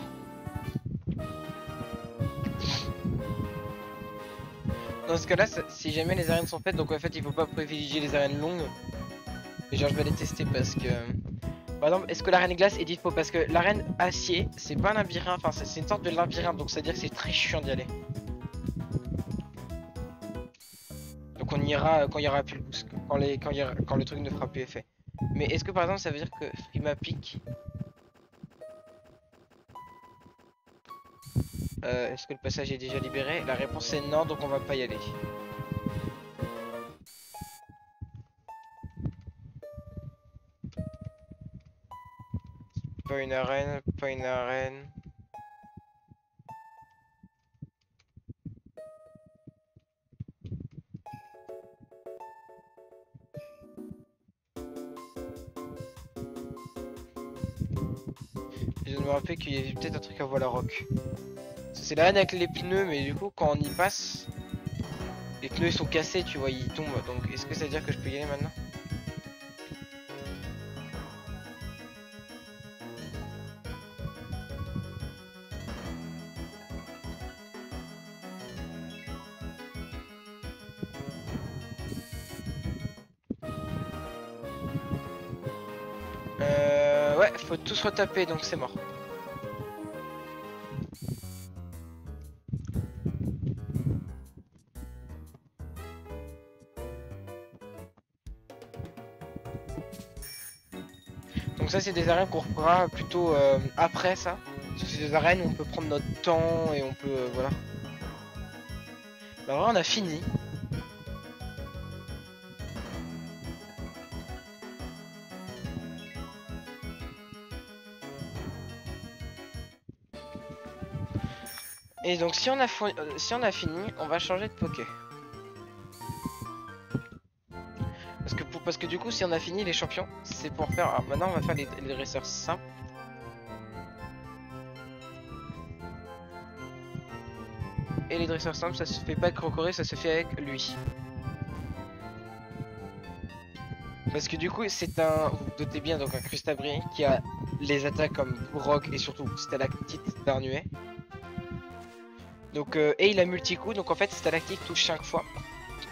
Dans ce cas-là, si jamais les arènes sont faites, donc en fait il faut pas privilégier les arènes longues. Et genre je vais les tester parce que... Par exemple, est-ce que l'arène glace est dispo? Parce que l'arène acier, c'est pas un labyrinthe, enfin c'est une sorte de labyrinthe, donc c'est à dire que c'est très chiant d'y aller. Donc on ira quand il y aura plus le boost, quand le truc ne fera plus effet. Mais est-ce que par exemple ça veut dire que Frima pique? Est-ce que le passage est déjà libéré? La réponse est non, donc on va pas y aller. Pas une arène, pas une arène. Je viens de me rappeler qu'il y avait peut-être un truc à Voilà Rock. C'est l'arène avec les pneus, mais du coup quand on y passe, les pneus ils sont cassés, tu vois, ils tombent. Donc est-ce que ça veut dire que je peux y aller maintenant? Ouais, faut tous retaper, donc c'est mort. Donc ça c'est des arènes qu'on refera plutôt après ça. Parce que c'est des arènes où on peut prendre notre temps et on peut... voilà. Bah voilà, on a fini. Et donc si on a, fini, on va changer de poké. Parce que du coup, si on a fini les champions, c'est pour faire... Alors maintenant, on va faire les dresseurs simples. Et les dresseurs simples, ça se fait pas avec Crocoré, ça se fait avec lui. Parce que du coup, c'est un... Vous vous doutez bien, donc un Crustabri qui a les attaques comme Rock et surtout Stalactite d'Arnuet. Donc, et il a multi-coup, donc en fait Stalactite touche 5 fois.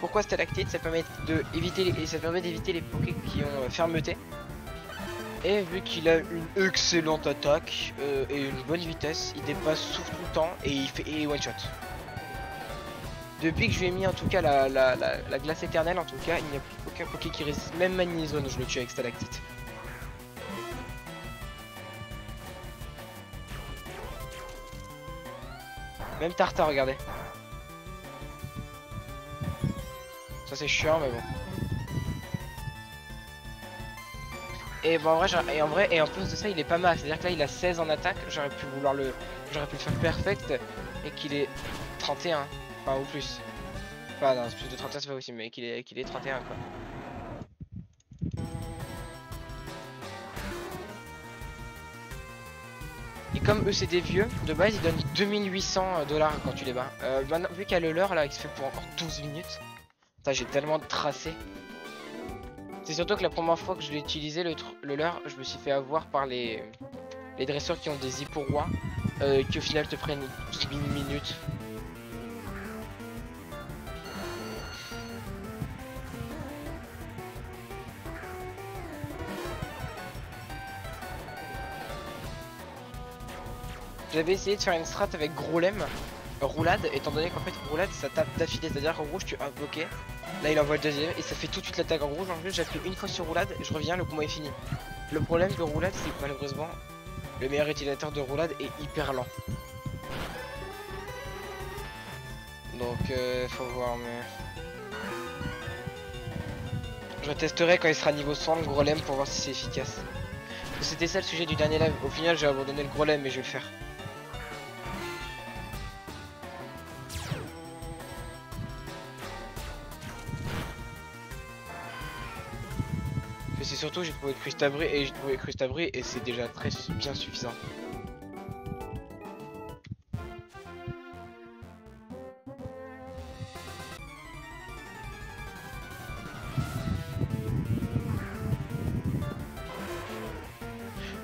Pourquoi Stalactite? Ça permet d'éviter les pokés qui ont fermeté. Et vu qu'il a une excellente attaque et une bonne vitesse, il dépasse tout le temps et il fait one shot. Depuis que je lui ai mis en tout cas la glace éternelle, en tout cas, il n'y a plus aucun poké qui résiste. Même Magnezone, je le tue avec Stalactite. Même Tartare, regardez. Ça c'est chiant, mais bon. Et bon, en vrai, et en plus de ça, il est pas mal. C'est-à-dire que là, il a 16 en attaque. J'aurais pu le faire perfect et qu'il est 31, enfin ou plus. Enfin non, plus de 31 c'est pas possible, mais qu'il est 31 quoi. Et comme eux c'est des vieux, de base ils donnent 2800 $ quand tu les bats. Maintenant, vu qu'il y a le leurre là, il se fait pour encore 12 minutes. Putain, j'ai tellement de tracés. C'est surtout que la première fois que je l'ai utilisé, le leurre, je me suis fait avoir par les dresseurs qui ont des hipporois qui au final te prennent 10 minutes. J'avais essayé de faire une strat avec Grolem, roulade, étant donné qu'en fait roulade ça tape d'affilée, c'est-à-dire qu'en rouge tu invoquais, là il envoie le deuxième et ça fait tout de suite l'attaque en rouge. En plus j'appuie une fois sur roulade et je reviens, le combat est fini. Le problème de roulade c'est que malheureusement le meilleur utilisateur de roulade est hyper lent. Donc faut voir, mais... Je testerai quand il sera niveau 100 le Grolem pour voir si c'est efficace. C'était ça le sujet du dernier live, au final j'ai abandonné le Grolem mais je vais le faire. C'est surtout j'ai trouvé Crustabri et c'est déjà très bien suffisant.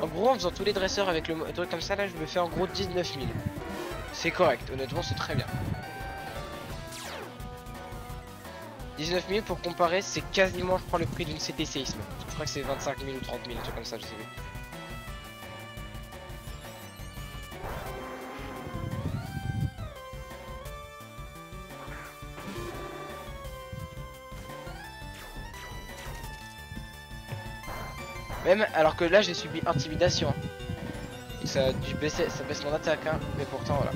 En gros en faisant tous les dresseurs avec le truc comme ça là je me fais en gros 19 000. C'est correct, honnêtement c'est très bien. 19 000 pour comparer, c'est quasiment je crois le prix d'une CT séisme. Je crois que c'est 25 000 ou 30 000, un truc comme ça, je sais plus. Même alors que là j'ai subi intimidation. Ça baisse mon attaque, hein, mais pourtant voilà.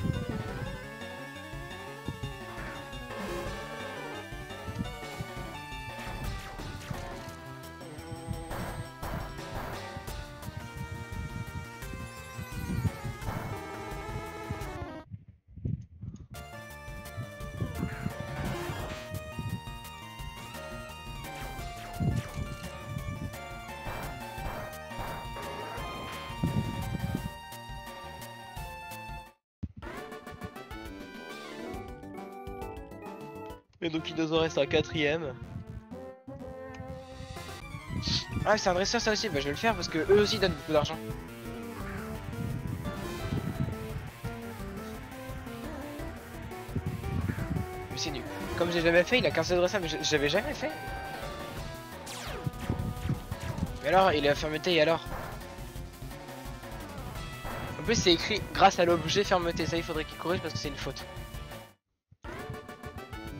Et donc il nous en reste un quatrième. Ah c'est un dresseur ça aussi, bah je vais le faire parce que eux aussi donnent beaucoup d'argent. Mais c'est nul. Comme j'ai jamais fait, il a qu'un seul dresseur, mais j'avais jamais fait. Mais alors, il est à fermeté et alors? En plus c'est écrit grâce à l'objet fermeté, ça il faudrait qu'il corrige parce que c'est une faute.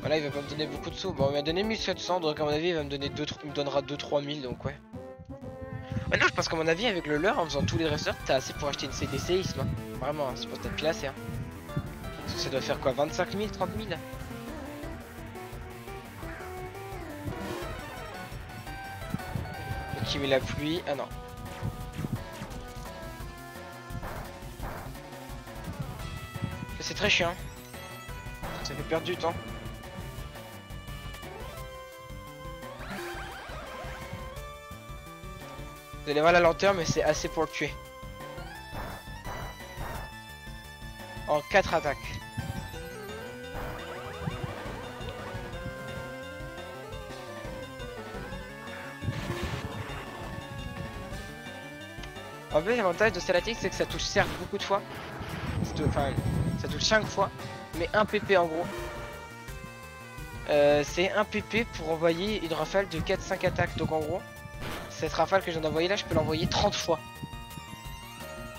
Voilà, il va pas me donner beaucoup de sous. Bon, il m'a donné 1700, donc à mon avis, il me donnera 2-3 000, donc ouais. Ouais, non, je pense qu'à mon avis, avec le leurre, en faisant tous les dresseurs, t'as assez pour acheter une CD séisme. Hein. Vraiment, hein, c'est pour t'être placé. Hein. Parce que ça doit faire quoi, 25 000, 30 000? Donc il met la pluie. Ah non. c'est très chiant. Ça fait perdre du temps. Vous allez voir la lenteur, mais c'est assez pour le tuer. En 4 attaques. En fait, l'avantage de Stellatic, c'est que ça touche certes beaucoup de fois. Enfin, ça touche 5 fois, mais 1 PP en gros. C'est 1 PP pour envoyer une rafale de 4-5 attaques. Donc en gros, cette rafale que je viens d'envoyer là, je peux l'envoyer 30 fois.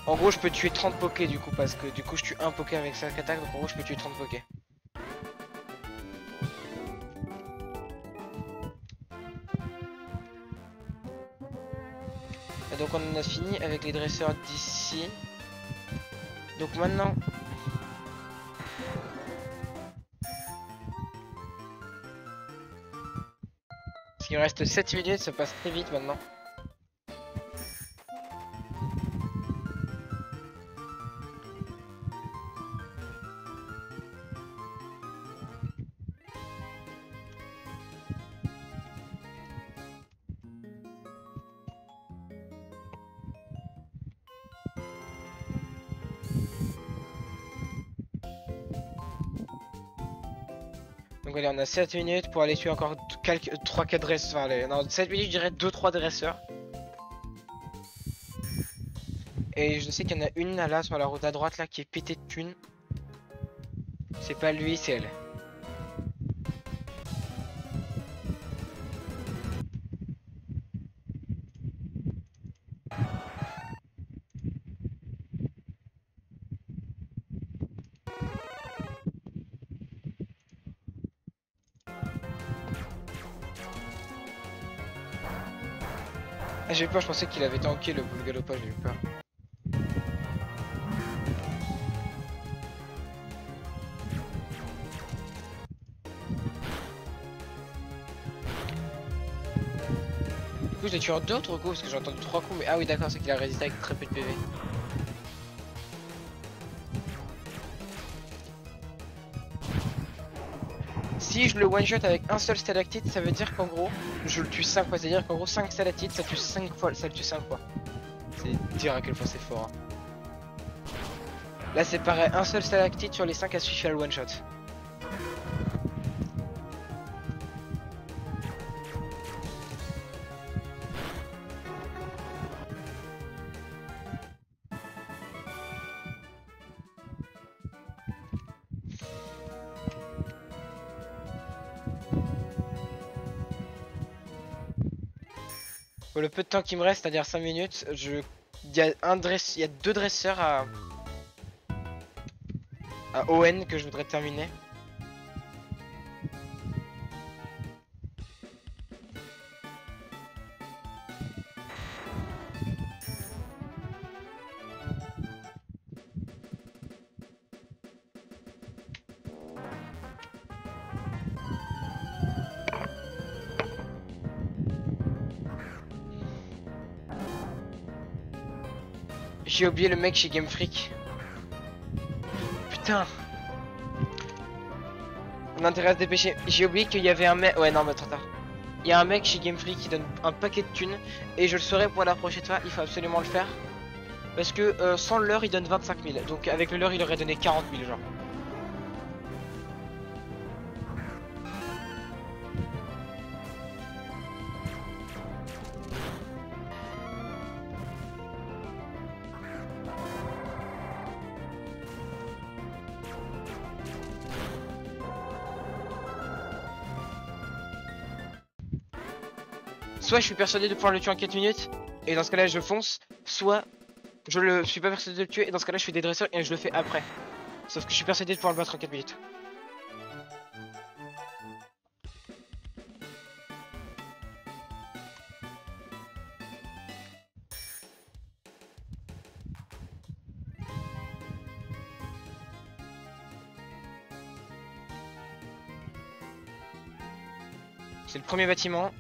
En gros, je peux tuer 30 pokés du coup, parce que du coup, je tue un poké avec 5 attaques. Donc en gros, je peux tuer 30 pokés. Et donc on en a fini avec les dresseurs d'ici. Donc maintenant... Parce qu'il me reste 7 minutes, ça passe très vite maintenant. Donc allez, on a 7 minutes pour aller tuer encore 3-4 dresseurs. Allez, non, 7 minutes, je dirais 2-3 dresseurs. Et je sais qu'il y en a une là sur la route à droite là qui est pétée de thunes. C'est pas lui, c'est elle. Ah, j'ai eu peur, je pensais qu'il avait tanké le boule galopage, j'ai eu peur. Du coup, je l'ai tué en 2 autres coups parce que j'ai entendu 3 coups. Mais ah oui, d'accord, c'est qu'il a résisté avec très peu de PV. Si je le one shot avec un seul stalactite, ça veut dire qu'en gros, je le tue 5 fois. C'est-à-dire qu'en gros, 5 stalactites, ça tue 5 fois. Ça le tue 5 fois. C'est dire à quel point c'est fort. Hein. Là, c'est pareil, un seul stalactite sur les 5 a suffi à le one shot. Pour le peu de temps qui me reste, c'est-à-dire 5 minutes, il y a 2 dresseurs à ON que je voudrais terminer. J'ai oublié le mec chez Game Freak. Putain. On a intérêt à se dépêcher. J'ai oublié qu'il y avait un mec. Ouais, non, mais trop tard. Il y a un mec chez Game Freak qui donne un paquet de thunes. Et je le saurai pour la prochaine fois. Il faut absolument le faire. Parce que sans le leurre, il donne 25 000. Donc avec le leurre, il aurait donné 40 000, genre. Soit je suis persuadé de pouvoir le tuer en 4 minutes. Et dans ce cas-là, je fonce. Soit je suis pas persuadé de le tuer. Et dans ce cas-là, je fais des dresseurs et je le fais après. Sauf que je suis persuadé de pouvoir le battre en 4 minutes. C'est le premier bâtiment.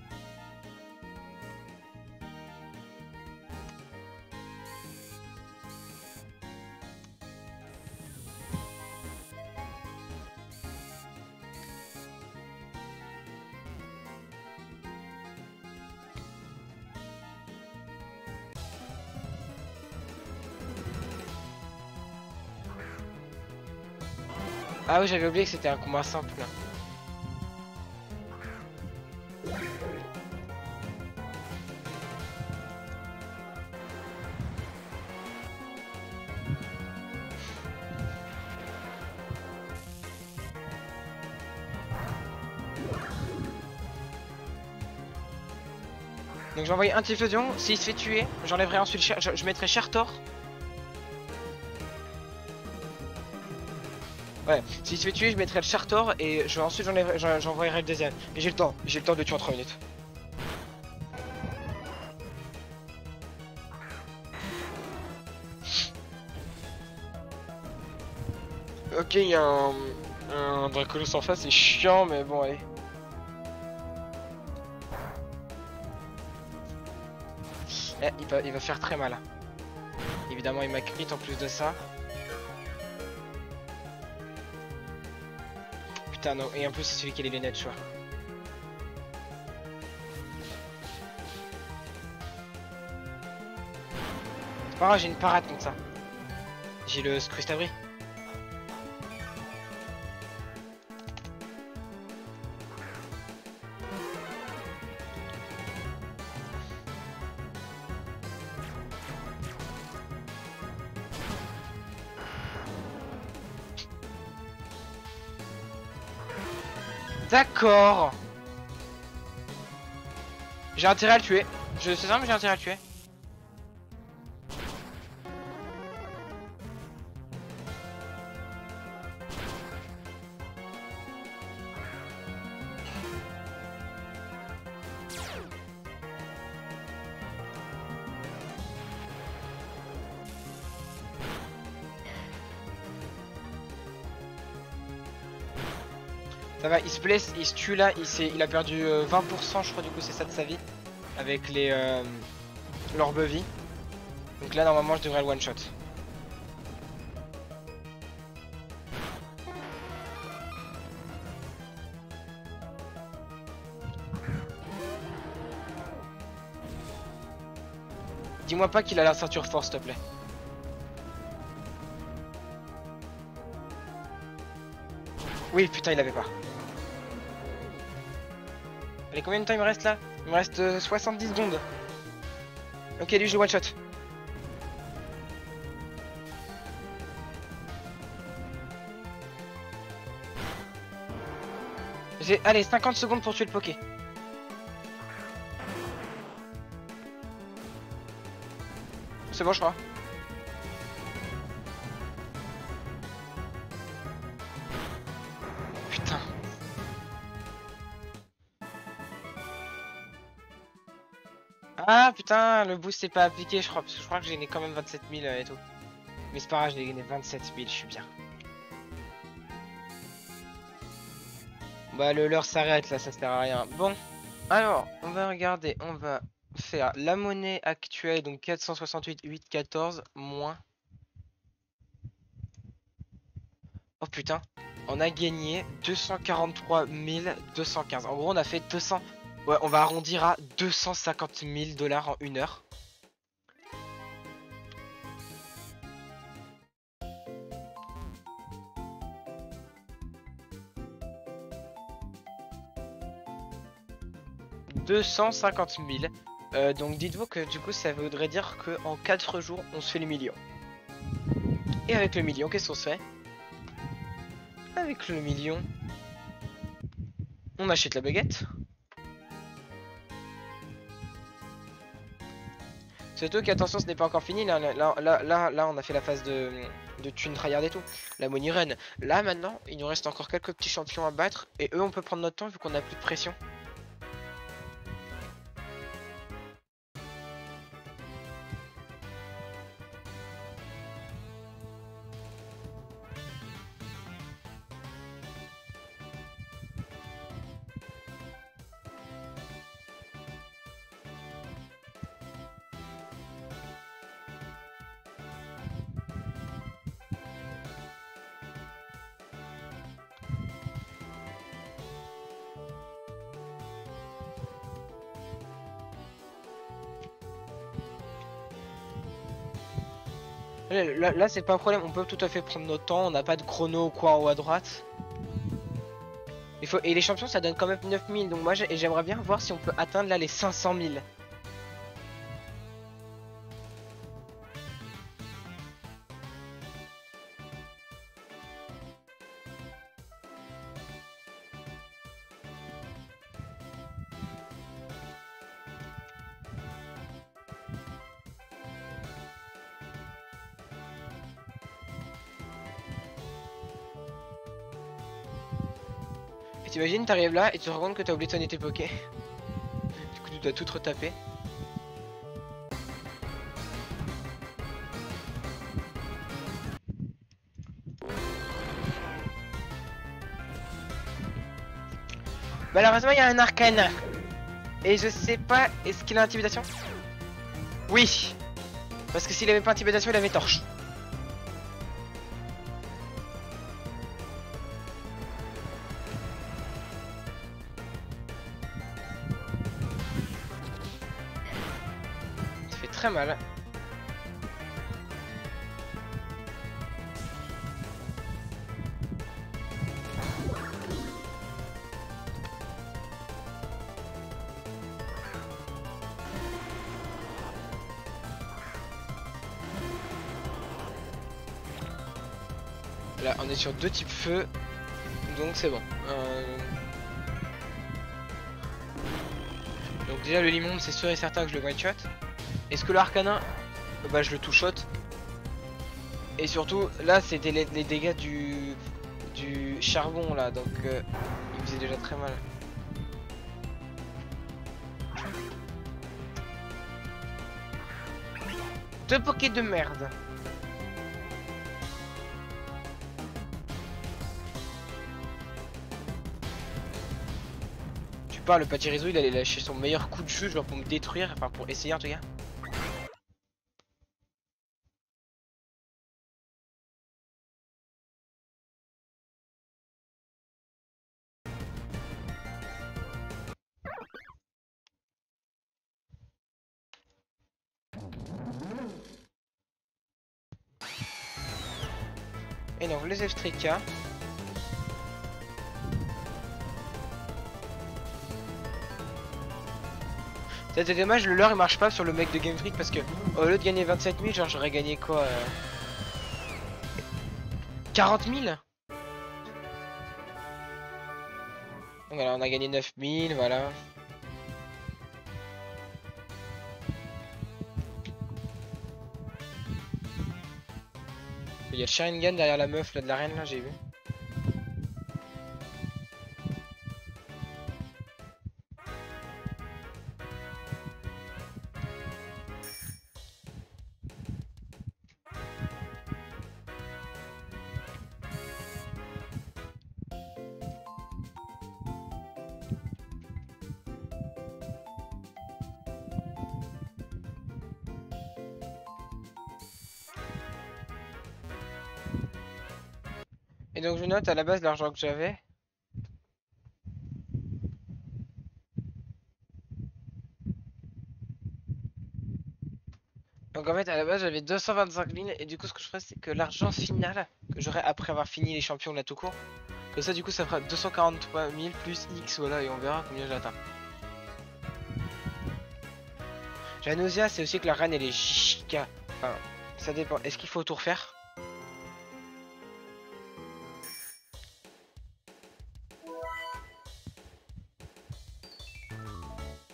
Ah oui, j'avais oublié que c'était un combat simple. Donc j'ai envoyé un Typhlosion, s'il se fait tuer, j'enlèverai ensuite je mettrai Chertor. Ouais, s'il se fait tuer, je mettrai le Chertor et ensuite j'envoyerai le deuxième. Et j'ai le temps de tuer en 3 minutes. Ok, il y a un Dracolos en face, c'est chiant, mais bon, allez. Eh, il va faire très mal. Évidemment, il m'a crit en plus de ça. Putain, non, et en plus, c'est celui qui a les lunettes, tu vois. C'est pas grave, j'ai une parade contre ça. J'ai le Scrustabri. D'accord. J'ai intérêt à le tuer. Je sais ça, mais j'ai intérêt à le tuer. Ça va, il se blesse, il se tue là, il a perdu 20% je crois du coup c'est ça de sa vie. Avec les l'orbe vie. Donc là normalement je devrais le one shot. Dis-moi pas qu'il a la ceinture force s'il te plaît. Oui putain il avait pas. Allez combien de temps il me reste là? Il me reste 70 secondes. Ok lui je le one shot. J'ai allez 50 secondes pour tuer le Poké. C'est bon je crois. Putain. Ah putain le boost c'est pas appliqué je crois. Parce que je crois que j'ai gagné quand même 27 000 et tout. Mais c'est pas grave, j'ai gagné 27 000, je suis bien. Bah le leur s'arrête là, ça sert à rien. Bon, alors, on va regarder, on va faire la monnaie actuelle, donc 468,814 moins... Oh putain, on a gagné 243 215. En gros, on a fait 200... Ouais, on va arrondir à 250 000 dollars en 1 heure. « 250 000. Donc dites-vous que du coup ça voudrait dire qu'en 4 jours on se fait le million. Et avec le million, qu'est-ce qu'on se fait? Avec le million, on achète la baguette. Surtout qu'attention, ce n'est pas encore fini. Là, on a fait la phase de thune tryhard et tout. La money run. Là, maintenant, il nous reste encore quelques petits champions à battre. Et eux, on peut prendre notre temps vu qu'on a plus de pression. Là, c'est pas un problème, on peut tout à fait prendre notre temps, on n'a pas de chrono ou quoi en haut à droite. Et les champions ça donne quand même 9000, donc moi j'aimerais bien voir si on peut atteindre là les 500 000. Et t'imagines, t'arrives là et tu te rends compte que t'as oublié de sonner tes pokés. Du coup tu dois tout retaper. Malheureusement il y a un arcane. Et je sais pas, est-ce qu'il a intimidation? Oui. Parce que s'il avait pas intimidation il avait torche. Ça fait très mal. Là on est sur deux types feu. Donc c'est bon. Donc déjà le limon c'est sûr et certain que je le one shot. Est-ce que l'arcanin, bah je le two shot. Et surtout là c'était les dégâts du charbon là, donc il faisait déjà très mal. Deux pokés de merde. Tu parles, le Pachirisu il allait lâcher son meilleur coup de jeu genre pour me détruire, enfin pour essayer en tout cas. Et donc les Eftrika. C'était dommage, le leurre il marche pas sur le mec de Game Freak parce que au lieu de gagner 27 000, genre j'aurais gagné quoi 40 000. Donc voilà, on a gagné 9 000, voilà. Il y a le Sharingan derrière la meuf là de l'arène là, j'ai vu. Et donc je note à la base l'argent que j'avais. Donc en fait à la base j'avais 225 000 et du coup ce que je ferais c'est que l'argent final que j'aurai après avoir fini les champions là tout court. Que ça du coup ça fera 243 000 plus X voilà et on verra combien j'atteins. La nausea c'est aussi que la reine elle est giga. Enfin ça dépend. Est-ce qu'il faut tout refaire?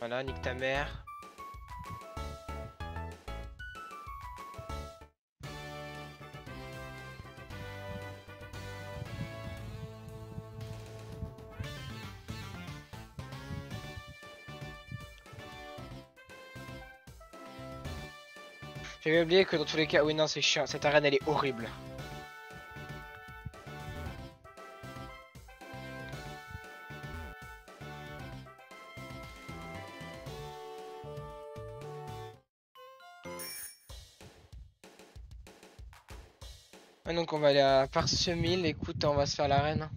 Voilà, nique ta mère. J'avais oublié que dans tous les cas, oui non c'est chiant, cette arène elle est horrible. Ouais, donc on va aller à Parsemil, écoute on va se faire l'arène.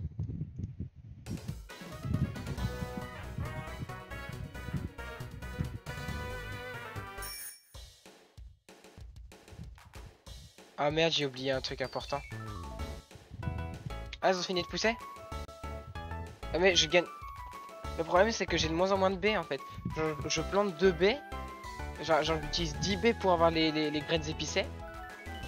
Ah merde, j'ai oublié un truc important. Ah, ils ont fini de pousser? Ah mais je gagne... Le problème c'est que j'ai de moins en moins de baies en fait. Je plante 2 baies. J'en utilise 10 baies pour avoir les graines épicées.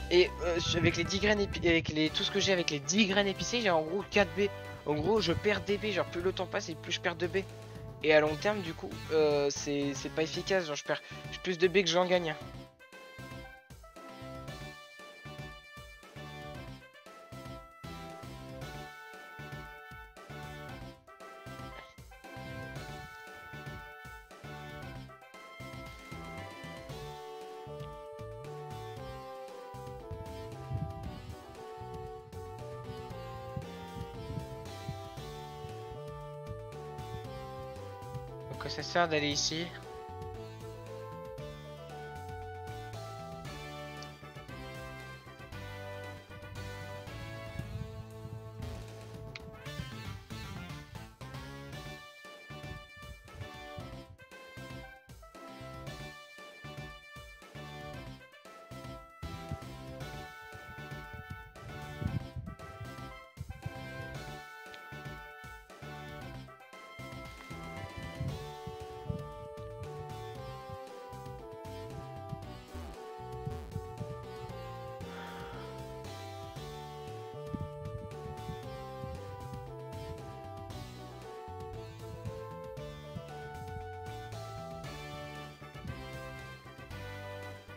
Et avec les 10 graines avec tout ce que j'ai avec les 10 graines épicées, j'ai en gros 4 baies. En gros, je perds des baies. Genre, plus le temps passe et plus je perds de baies. Et à long terme, du coup, c'est pas efficace. Genre, je perds plus de baies que j'en gagne. Donc, ça sert d'aller ici.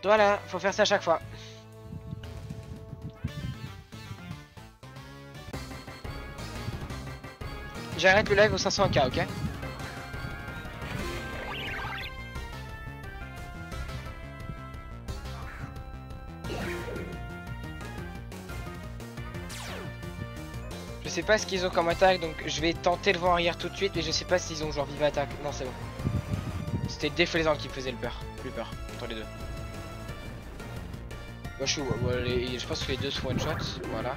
Voilà, faut faire ça à chaque fois. J'arrête le live au 500k, ok? Je sais pas ce qu'ils ont comme attaque, donc je vais tenter le vent arrière tout de suite, mais je sais pas s'ils ont genre vive attaque. Non, c'est bon. C'était déflaisant qui me faisait le peur. Plus peur, entre les deux. Moi, je pense que les deux sont one shot, voilà.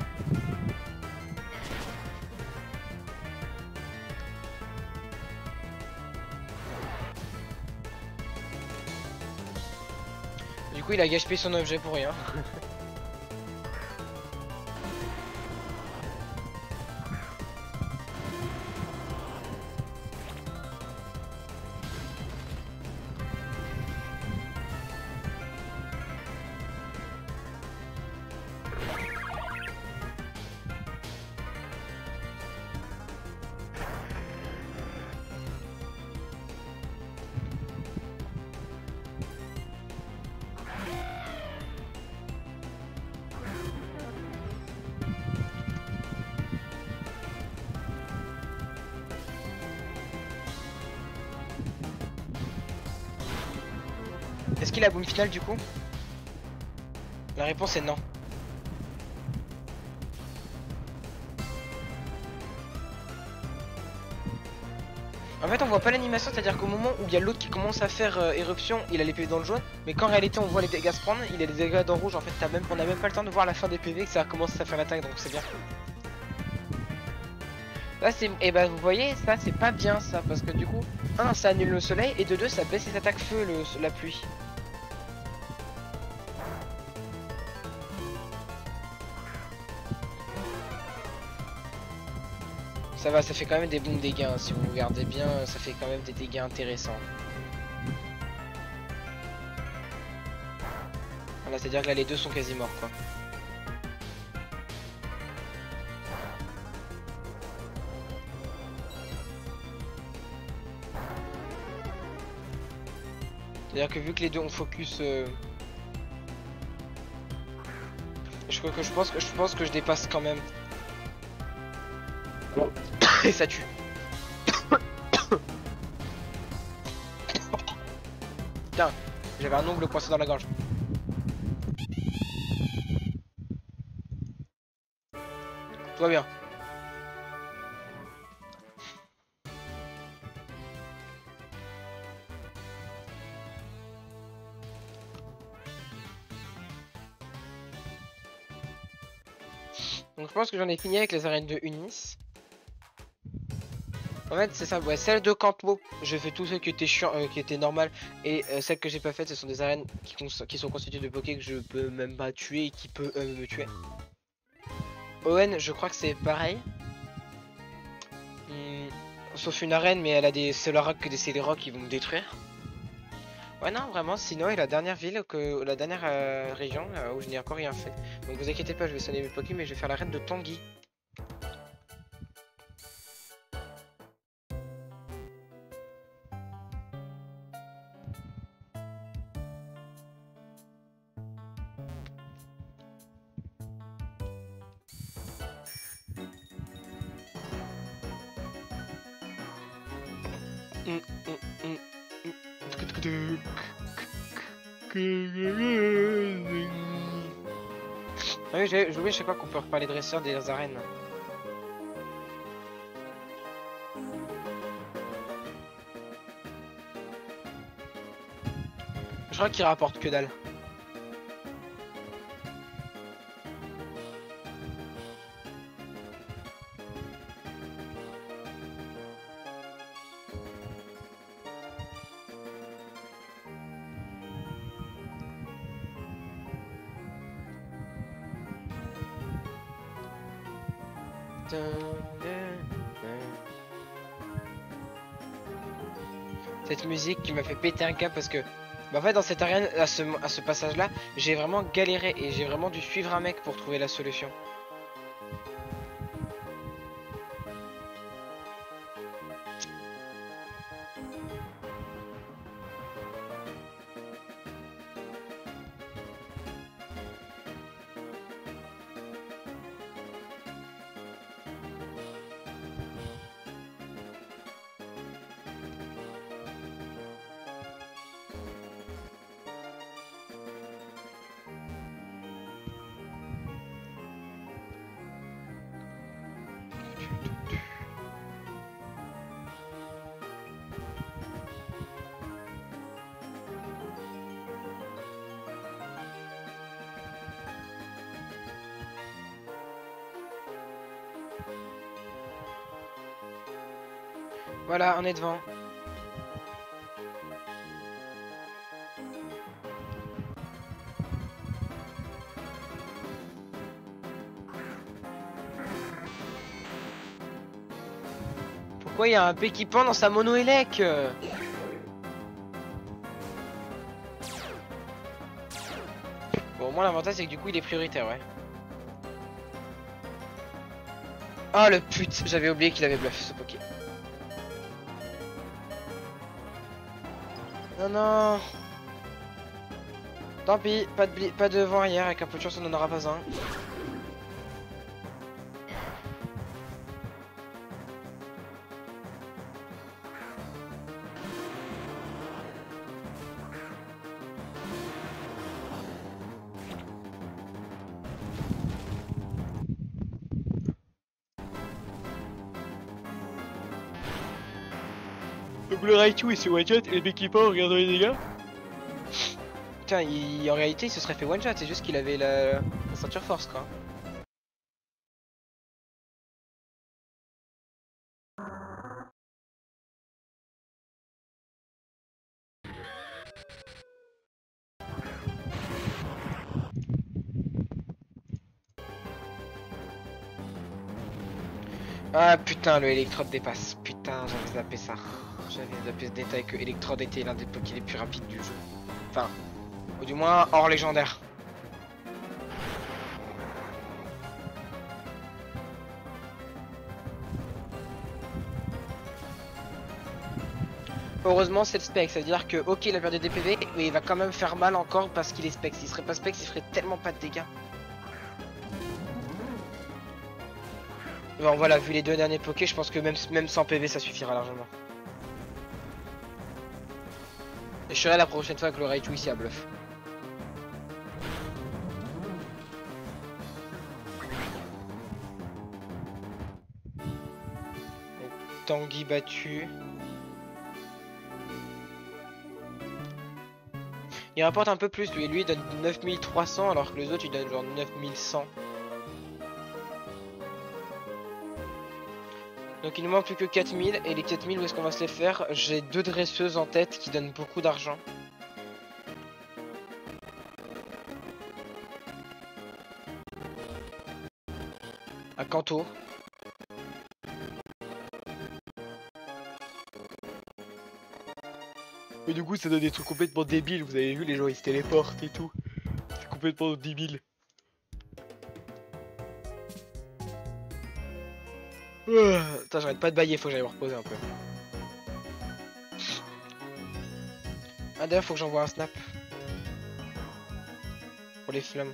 Du coup, il a gâché son objet pour rien. Est-ce qu'il a boom final du coup? La réponse est non. En fait, on voit pas l'animation, c'est-à-dire qu'au moment où il y a l'autre qui commence à faire éruption, il a les PV dans le jaune, mais quand en réalité on voit les dégâts se prendre, il a les dégâts dans le rouge. En fait, on a même pas le temps de voir la fin des PV que ça commence à faire l'attaque, donc c'est bien. Là, et bah vous voyez, ça c'est pas bien ça, parce que du coup, un, ça annule le soleil, et de deux, ça baisse les attaques feu, la pluie. Ça va, ça fait quand même des bons dégâts, hein. Si vous regardez bien, ça fait quand même des dégâts intéressants. Voilà, c'est-à-dire que là les deux sont quasi morts quoi. C'est-à-dire que vu que les deux ont focus... je pense que je dépasse quand même. Et ça tue. Putain, j'avais un ongle coincé dans la gorge. Tout va bien. Donc je pense que j'en ai fini avec les arènes de Unis. En fait, c'est ça, ouais, celle de Campo, je fais tous ceux qui étaient chiants, qui étaient normales. Et celles que j'ai pas faites, ce sont des arènes qui sont constituées de Poké que je peux même pas tuer et qui peut me tuer. Owen, je crois que c'est pareil. Sauf une arène, mais elle a des Solarac que des Célérok qui vont me détruire. Ouais, non, vraiment, Sinnoh est la dernière ville, la dernière région où je n'ai encore rien fait. Donc vous inquiétez pas, je vais sonner mes Poké, mais je vais faire l'arène de Tanguy. Ah oui, j'ai oublié, je sais pas qu'on peut reparler de dresseurs des arènes. Je crois qu'il rapporte que dalle. Cette musique qui m'a fait péter un câble parce que bah en fait dans cette arène, à ce passage là, j'ai vraiment galéré et j'ai vraiment dû suivre un mec pour trouver la solution. Voilà, on est devant. Pourquoi il y a un P qui pend dans sa mono-élec? Bon, au moins l'avantage c'est que du coup il est prioritaire, ouais. Oh le pute, j'avais oublié qu'il avait bluff ce Poké. Non, non. Tant pis, pas de vent arrière, avec un peu de chance on n'en aura pas un. Donc le Raichu il se one-shot et le Bekipa regarde les dégâts. Putain, en réalité il se serait fait one-shot, c'est juste qu'il avait la ceinture force quoi. Ah putain, le Electrode dépasse. Putain, j'avais zappé ça. J'avais zappé ce détail que Electrode était l'un des Poké les plus rapides du jeu. Enfin, ou du moins hors légendaire. Heureusement c'est le spec, ça veut dire que ok il a perdu des PV, mais il va quand même faire mal encore parce qu'il est spec. S'il serait pas spec, il ferait tellement pas de dégâts. Bon voilà, vu les deux derniers Poké, je pense que même sans PV ça suffira largement. Et je serai la prochaine fois que le Raichu ici à bluff. Tanguy battu. Il rapporte un peu plus, lui il donne 9300 alors que les autres ils donnent genre 9100. Donc il nous manque plus que 4000 et les 4000 où est-ce qu'on va se les faire? J'ai 2 dresseuses en tête qui donnent beaucoup d'argent. À Kanto. Mais du coup ça donne des trucs complètement débiles, vous avez vu les gens ils se téléportent et tout. C'est complètement débile. Attends, j'arrête pas de bailler, faut que j'aille me reposer un peu. Ah d'ailleurs faut que j'envoie un snap. Pour les flammes.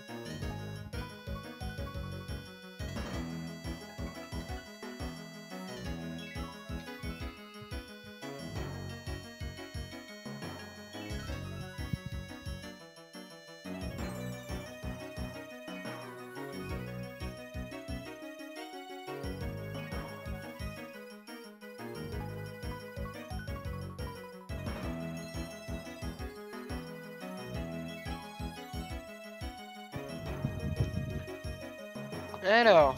Alors.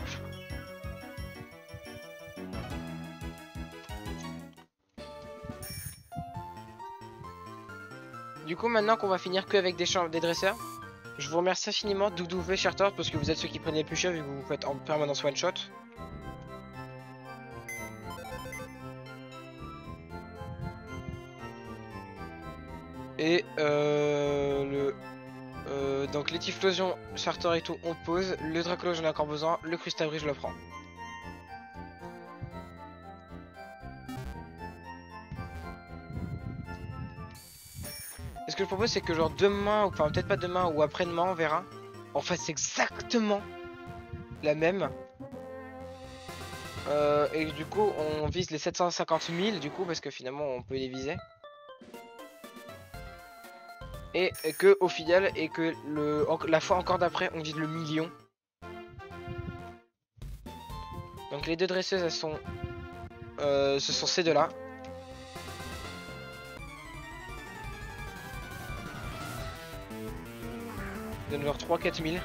Du coup maintenant qu'on va finir que avec des dresseurs, je vous remercie infiniment Doudouv et Chartor parce que vous êtes ceux qui prennent les plus chers vu que vous faites en permanence one shot. Et donc les Typhlosions, Chartor et tout on pose, le Dracolo j'en ai encore besoin, le Crustabri je le prends. Ce que je propose c'est que genre demain, enfin peut-être pas demain ou après-demain on verra, on fasse exactement la même. Et du coup on vise les 750 000 du coup parce que finalement on peut les viser. Et que au final et que la fois encore d'après on vise le million. Donc les deux dresseuses elles sont ce sont ces deux là. Donne leur 3-4 000.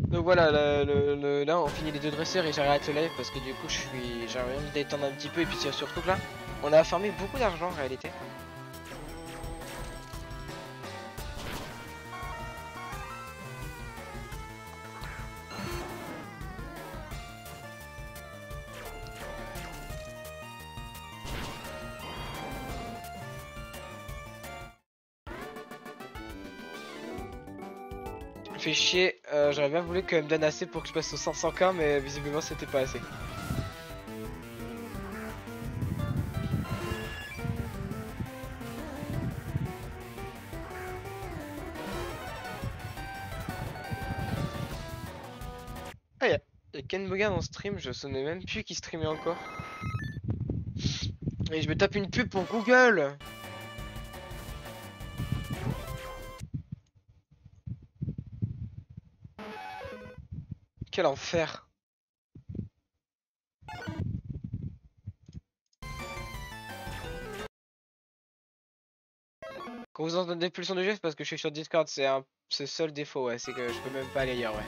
Donc voilà, là on finit les deux dresseurs et j'arrête le live parce que du coup j'ai envie d'étendre un petit peu et puis surtout que là on a farmé beaucoup d'argent en réalité. Fait chier, j'aurais bien voulu qu'elle me donne assez pour que je passe au 500k mais visiblement c'était pas assez. Ah y'a Ken Bogan en stream, je savais même plus qu'il streamait encore. Et je me tape une pub pour Google. Quel enfer. Quand vous entendez des pulsions de jeu, c'est parce que je suis sur Discord, c'est le seul défaut, ouais, c'est que je peux même pas aller ailleurs, ouais.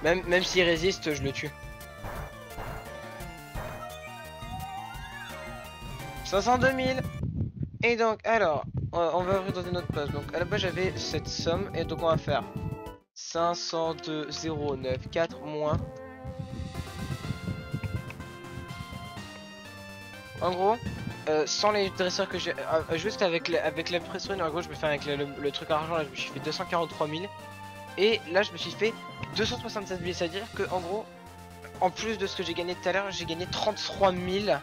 Même s'il résiste, je le tue. 62 000. Et donc, alors, on va ouvrir dans une autre page. Donc, à la base, j'avais cette somme. Et donc, on va faire 502 094 moins. En gros, sans les dresseurs que j'ai. Juste avec l'impression, en gros, je me fais avec le truc argent. Là, je me suis fait 243 000. Et là, je me suis fait 267 000. C'est-à-dire que, en gros, en plus de ce que j'ai gagné tout à l'heure, j'ai gagné 33 000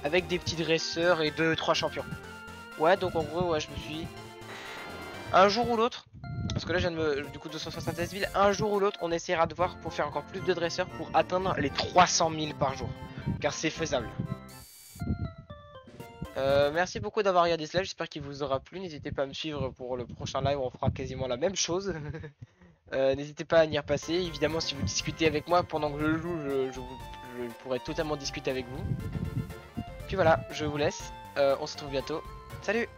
avec des petits dresseurs et 2-3 champions. Ouais, donc en gros, ouais, je me suis... Un jour ou l'autre, parce que là, je viens de me... Du coup, 276 000, un jour ou l'autre, on essaiera de voir pour faire encore plus de dresseurs pour atteindre les 300 000 par jour. Car c'est faisable. Merci beaucoup d'avoir regardé cela, j'espère qu'il vous aura plu. N'hésitez pas à me suivre pour le prochain live où on fera quasiment la même chose. N'hésitez pas à y repasser. Évidemment, si vous discutez avec moi pendant que je joue, je pourrai totalement discuter avec vous. Puis voilà, je vous laisse. On se retrouve bientôt. Salut!